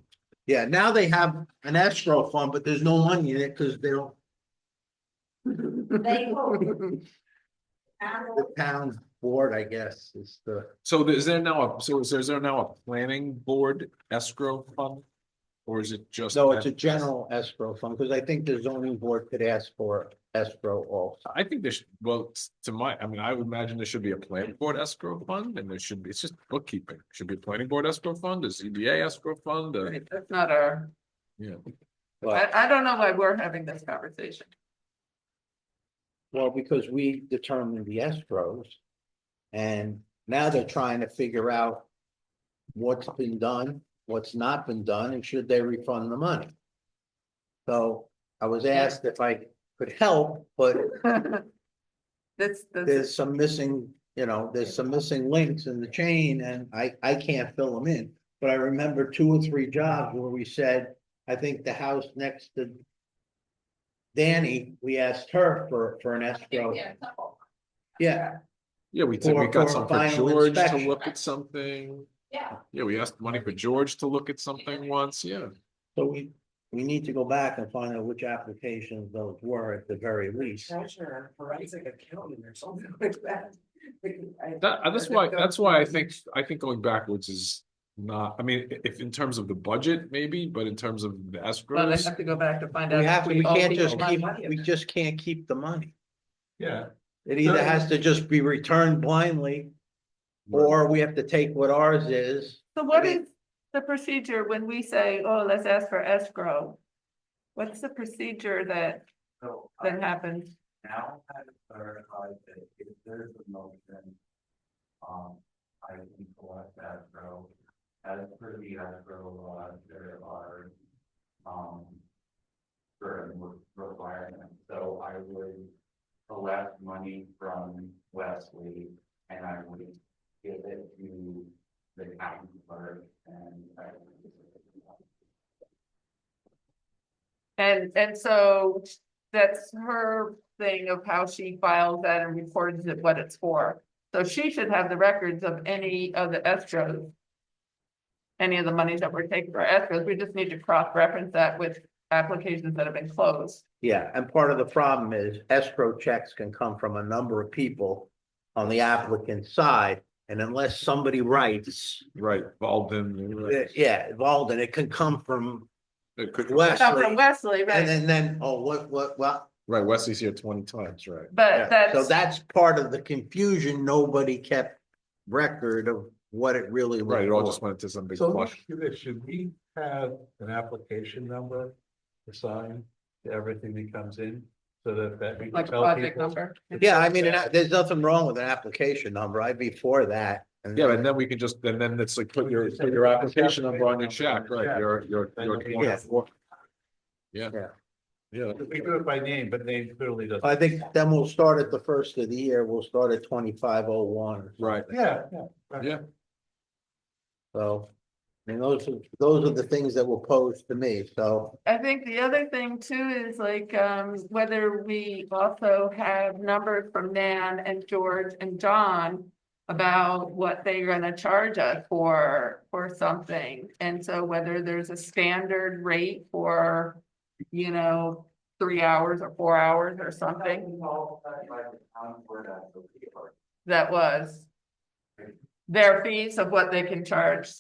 Yeah, now they have an escrow fund, but there's no money in it because they don't. They hold. The town board, I guess, is the. So is there now a planning board escrow fund? Or is it just? No, it's a general escrow fund, because I think the zoning board could ask for escrow also. I think there should, well, I would imagine there should be a planning board escrow fund, and there should be, it's just bookkeeping. Should be a planning board escrow fund, a ZBA escrow fund, That's not our, yeah. I don't know why we're having this conversation. Well, because we determined the escrows. And now they're trying to figure out what's been done, what's not been done, and should they refund the money? So I was asked if I could help, but That's, there's some missing, there's some missing links in the chain, and I can't fill them in. But I remember 2 or 3 jobs where we said, I think the house next to Danny, we asked her for an escrow. Yeah, a couple. Yeah, Yeah, we said we For got some for final George to inspection. look at something. Yeah, Yeah, we asked money for George to look at something once, yeah. so we need to go back and find out which applications those were at the very least. Treasurer, forensic accountant or something like that. That's why I think going backwards is not, I mean, if in terms of the budget, maybe, but in terms of the well, I escrows. have to go back to find out. We if can't owe just people keep, money. we just can't keep the money. Yeah, It either has to just be returned blindly, or we have to take what ours is. So what is the procedure when we say, oh, let's ask for escrow? What's the procedure that So happens? now have clarified that if there's a motion, I can collect escrow. As per the escrow law, there are, certain requirements, so I would collect money from Wesley and I would give it to the county clerk and. And so that's her thing of how she files that and records it, what it's for. So she should have the records of any of the escrows. Any of the monies that we're taking for escrows, we just need to cross-reference that with applications that have been closed. Yeah, and part of the problem is escrow checks can come from a number of people on the applicant side. And unless somebody writes, Right, Walden. yeah, Walden, it can come from It could, Not from Wesley. Wesley, And right, then, oh, what? right, Wesley's here 20 times, right? but So that's, that's part of the confusion. Nobody kept record of what it really was. Right, it all for. just went to some big So flush. should we have an application number assigned to everything that comes in? So that we can like a tell project people? number. Yeah, I mean, there's nothing wrong with an application number. I'd be for that. And Yeah, and then we can just, and then it's like, put your application number on your check, right, your. Yeah. Yeah. Yeah. Yeah, We do it by name, but name clearly doesn't. I think then we'll start at the first of the year. We'll start at 2501. right, Yeah. yeah, So, I mean, those are the things that were posed to me, so. I think the other thing too is like, whether we also have numbers from Nan and George and John about what they're gonna charge us for something. And so whether there's a standard rate for, 3 hours or 4 hours or something, that was their fees of what they can charge.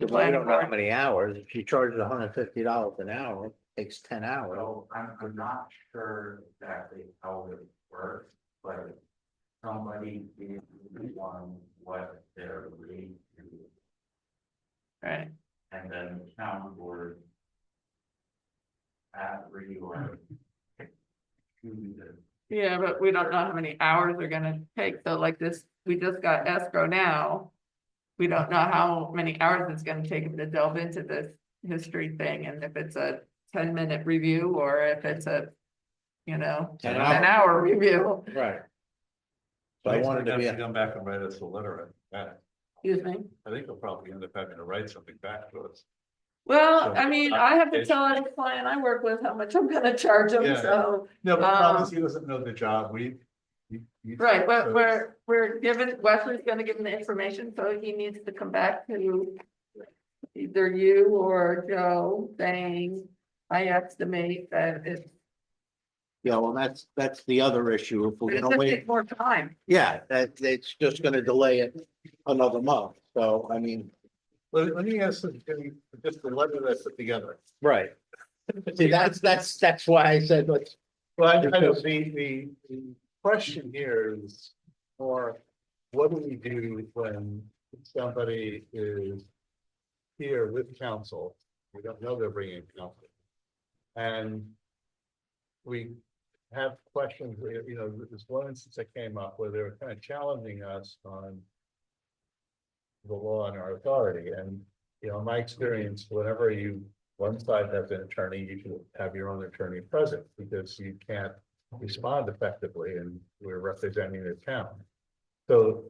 We don't know how many hours. If she charges $150 an hour, it takes 10 hours. So I'm not sure exactly how it works, but somebody gave one what their rate is, Right, and then the town board at reorg. yeah, but we don't know how many hours they're gonna take, so like this, we just got escrow now. We don't know how many hours it's gonna take to delve into this history thing, and if it's a 10-minute review, or if it's a, 10 10-hour review, Right. So I wanted to be, Come back and write us a letter. excuse me. I think they'll probably end up having to write something back to us. Well, So, I mean, I have to tell any client I work with how much I'm gonna charge them, Yeah. so. No, but the problem is he doesn't know the job. Right, but so- we're given, Wesley's gonna give him the information, so he needs to come back to either you or Joe saying, I estimate that it's yeah, well, that's the other issue. If we're it's gonna gonna wait, take more time. yeah, it's just gonna delay it another month. So, I mean, Let me ask, just the letter that I put together. right. See, that's why I said, let's, Well, I know the question here is more, what do we do when somebody is here with counsel? We don't know they're bringing counsel. And we have questions, there's one instance that came up where they were kind of challenging us on the law and our authority. And, in my experience, whenever one side has an attorney, you should have your own attorney present, because you can't respond effectively, and we're representing the town. So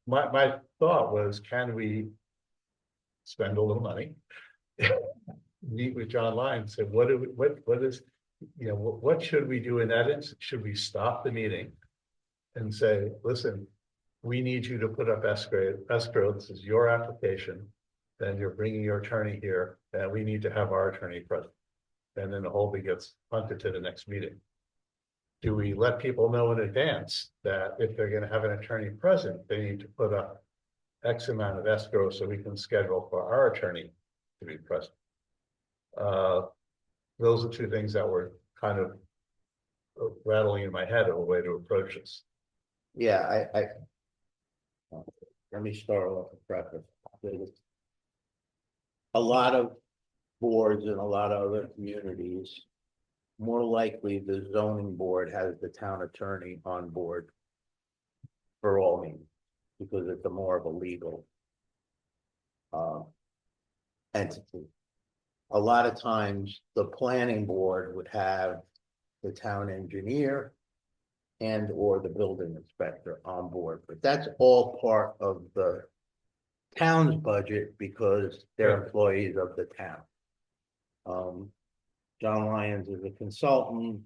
my thought was, can we spend a little money? Meet with John Lyons and say, what should we do in that instance? Should we stop the meeting and say, listen, we need you to put up escrow, this is your application, then you're bringing your attorney here, and we need to have our attorney present. And then the whole thing gets punted to the next meeting. Do we let people know in advance that if they're gonna have an attorney present, they need to put up X amount of escrow so we can schedule for our attorney to be present? Those are two things that were kind of rattling in my head of a way to approach this. yeah, let me start off with preface. A lot of boards in a lot of other communities, more likely the zoning board has the town attorney on board for all meetings, because it's a more of a legal entity. A lot of times, the planning board would have the town engineer and or the building inspector on board, but that's all part of the town's budget because they're employees of the town. John Lyons is a consultant.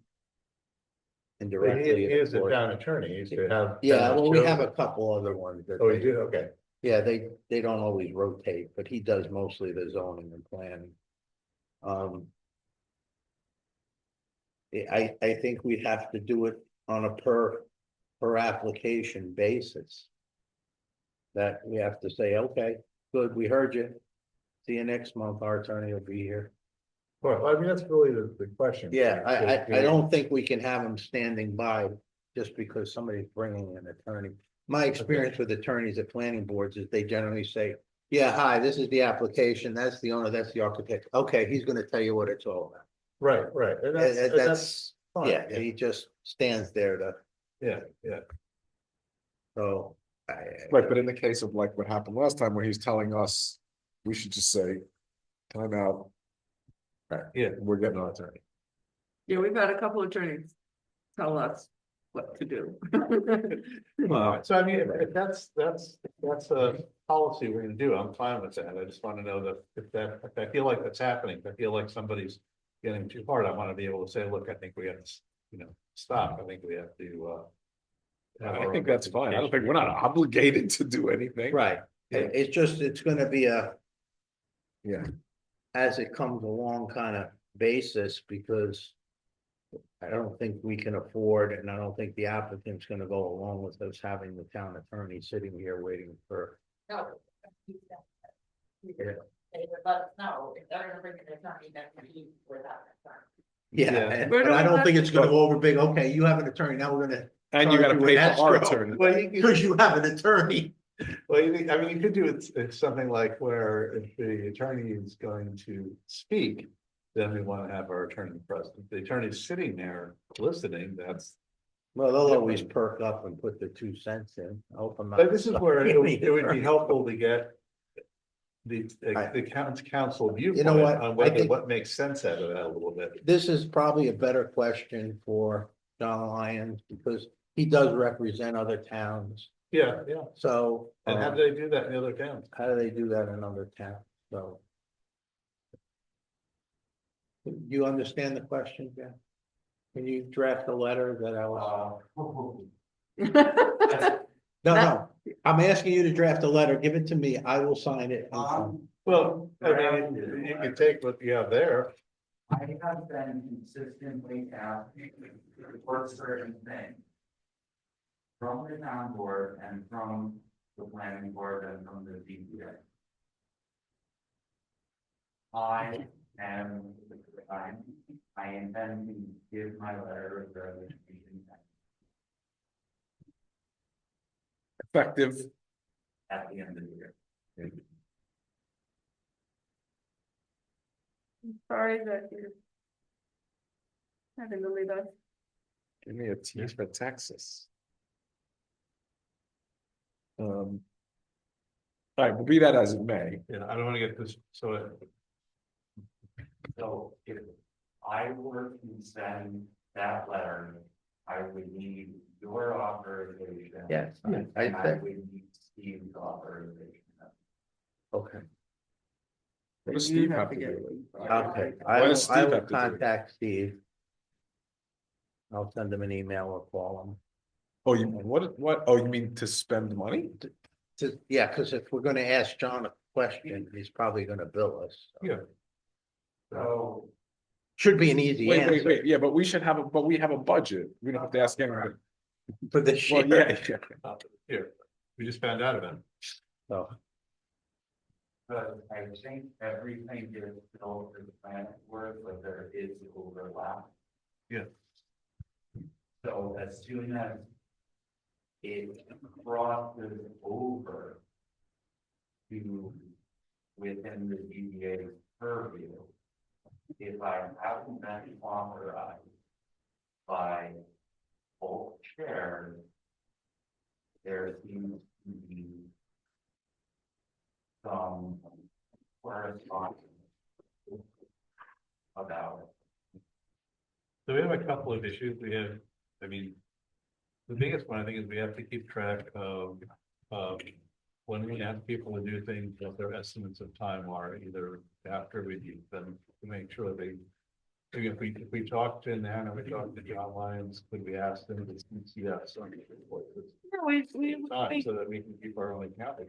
He Indirectly. is the town attorney, he used to have. Yeah, well, we have Joseph. a couple other ones that. Oh, we they- do, okay. Yeah, they don't always rotate, but he does mostly the zoning and planning. I think we'd have to do it on a per application basis. That we have to say, okay, good, we heard you. See you next month, our attorney will be here. Well, I mean, that's really the question. Yeah, I don't think we can have him standing by just because somebody's bringing an attorney. My experience with attorneys at planning boards is they generally say, yeah, hi, this is the application, that's the owner, that's the architect. Okay, he's gonna tell you what it's all about. Right, and that's fine. Yeah, he just stands there to, Yeah. so. Right, but in the case of like what happened last time where he's telling us, we should just say, time out. Right, Yeah. we're getting our attorney. Yeah, we've had a couple of attorneys tell us what to do. So I mean, if that's a policy we're gonna do, I'm fine with that. I just wanna know that if I feel like that's happening, if I feel like somebody's getting too hard, I wanna be able to say, look, I think we have to, stop. I think we have to, I think that's fine. I don't think we're not obligated to do anything. Right, Yeah. it's gonna be a. Yeah. As it comes along kind of basis, because. I don't think we can afford, and I don't think the applicant's gonna go along with us having the town attorney sitting here waiting for. No. They would let us know if they're gonna bring an attorney, then we without an attorney. Yeah, Yeah. but I don't think it's gonna go over big, okay, you have an attorney, now we're gonna. And you gotta charge pay an for our escrow. attorney. Well, you could, Cause you have an attorney. well, I mean, you could do it, it's something like where if the attorney is going to speak, then we wanna have our attorney present. If the attorney's sitting there listening, that's. Well, they'll always perk up and put the 2 cents in, I hope I'm not. But this is where it would be Anything. helpful to get the council viewpoint what? on I whether think- what makes sense out of that a little bit. This is probably a better question for John Lyons, because he does represent other towns, Yeah. so. And how do they do that in the other towns? How do they do that in other towns? So. You understand the question, Jeff? Can you draft a letter that I was, no, I'm asking you to draft a letter, give it to me, I will sign it. Well, I mean, you can take what you have there. I have been consistently asking for certain things. From the town board and from the planning board and from the DPA. I intend to give my letter of resignation Effective. at the end of the year. Sorry that you're having to leave us. Give me a T for Texas. All right, we'll be that as it may. Yeah, I don't wanna get this, so. So if I were to send that letter, I would need your authorization. Yes, And I I think, would need Steve's authorization. okay, What does You Steve have have to to get do it. with it? okay, What does I Steve will have to do? contact Steve. I'll send him an email or call Oh, you mean, oh, you mean to spend money? him. Yeah, cause if we're gonna ask John a question, he's probably gonna bill us. So. Yeah. So Should be an easy Wait, answer yeah, but we have a budget. We don't have to ask anyone. for this Well, year. yeah. Here, we just found out about it. So, but I think everything is still for the planet work, but there is overlap. Yeah. So as soon as it crosses over to within the DDA purview, if I haven't been authorized by both chairs, there seems to be some correspondence about it. So we have a couple of issues. We have, I mean, the biggest one I think is we have to keep track of, when we ask people to do things, what their estimates of time are, either after we do them, to make sure they. If we talk to Nana, we talk to John Lyons, could we ask them to see that some time so that we can keep our own accounting?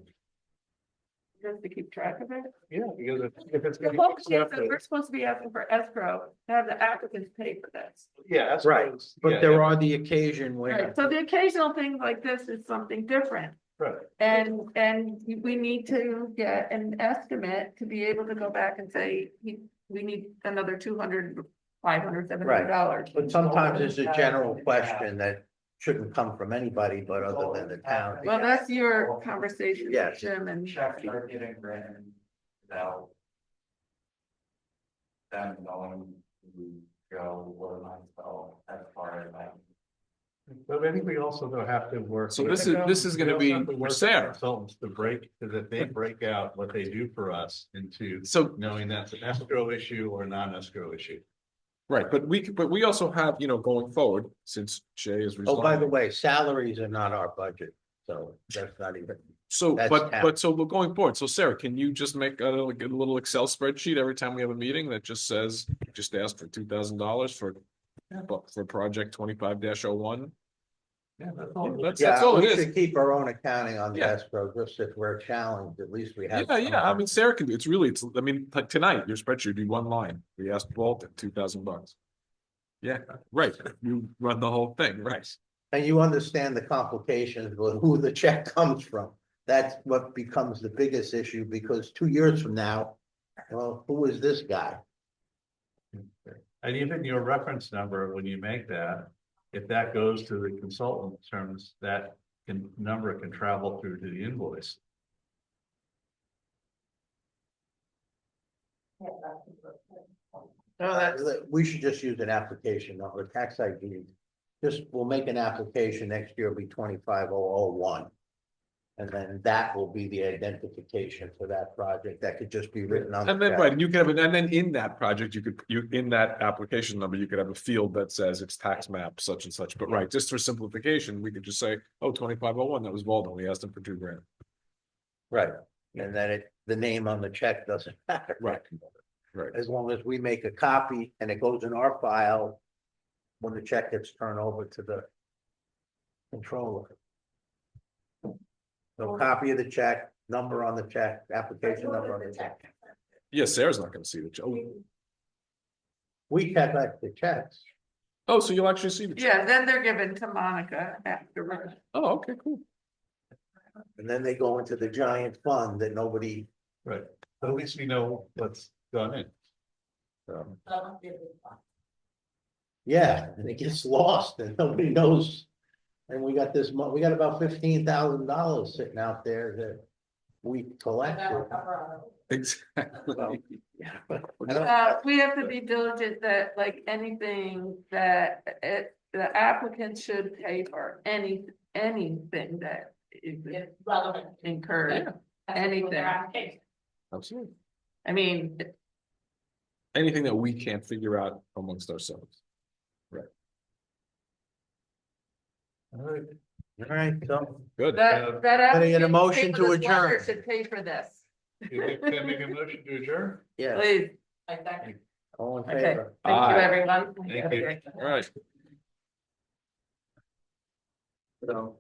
Just to keep track of it. Yeah, because if it's The gonna whole be thing is that accepted, we're supposed to be asking for escrow, to have the applicants pay for this. yeah, that's. Right, yeah, but there are the occasion where, Right, so the occasional thing like this is something different. Right, And we need to get an estimate to be able to go back and say, we need another $200, $500, $700. but sometimes it's a general question that shouldn't come from anybody but other than the town. Well, that's your conversation with Yes. Jim and. Checks are getting written without them knowing who go or myself as far as I. but I think we also though have to work. So this is gonna be for Sarah. Consultants to break, so that they break out what they do for us into So, knowing that's an escrow issue or non-escrow issue. right, but we also have, going forward, since Jay is. Oh, by the resigning. way, salaries are not our budget, so that's not even, So, that's but town. so we're going forward. So Sarah, can you just make a little Excel spreadsheet every time we have a meeting that just says, just ask for $2,000 for project 25-01? Yeah, that's all. That's yeah, all it we is. should keep our own accounting on the Yeah. escrow, just if we're challenged, at least we have. Yeah, I mean, something. Sarah can do, I mean, like tonight, your spreadsheet would be one line. We asked Walton, $2,000. Yeah, right. You run the whole thing, right? And you understand the complications with who the check comes from. That's what becomes the biggest issue, because 2 years from now, well, who is this guy? And even your reference number, when you make that, if that goes to the consultant terms, that number can travel through to the invoice. We should just use an application number, tax ID. Just, we'll make an application next year, it'll be 25001. And then that will be the identification for that project. That could just be written on. And the then, check. right, and you can have, and then in that project, in that application number, you could have a field that says it's tax map such and such, but right, just for simplification, we could just say, oh, 2501, that was Walden, we asked him for $2,000. Right, and then the name on the check doesn't matter. Right. Right, As long as we make a copy and it goes in our file when the check gets turned over to the controller. So copy of the check, number on the check, application number on the check. yeah, Sarah's not gonna see the check. We collect the checks. Oh, so you'll actually see the check? Yeah, then they're given to Monica afterwards. Oh, okay, cool. And then they go into the giant fund that nobody, Right, but at least we know what's done in. yeah, and it gets lost and nobody knows. And we got we got about $15,000 sitting out there that we collected. Exactly. Yeah, but I don't- We have to be diligent that like anything that the applicant should pay for anything that is Relevant. incurred. Yeah. Anything. Absolutely. I mean, Anything that we can't figure out amongst ourselves. All right. All right, so Good. that. Can I get a applicant motion pay for to this letter adjourn? Should pay for this, Can I make a motion to adjourn? yeah, please. I second. all in Okay, favor? thank you, Aye. everyone. Thank you. Okay. All right. So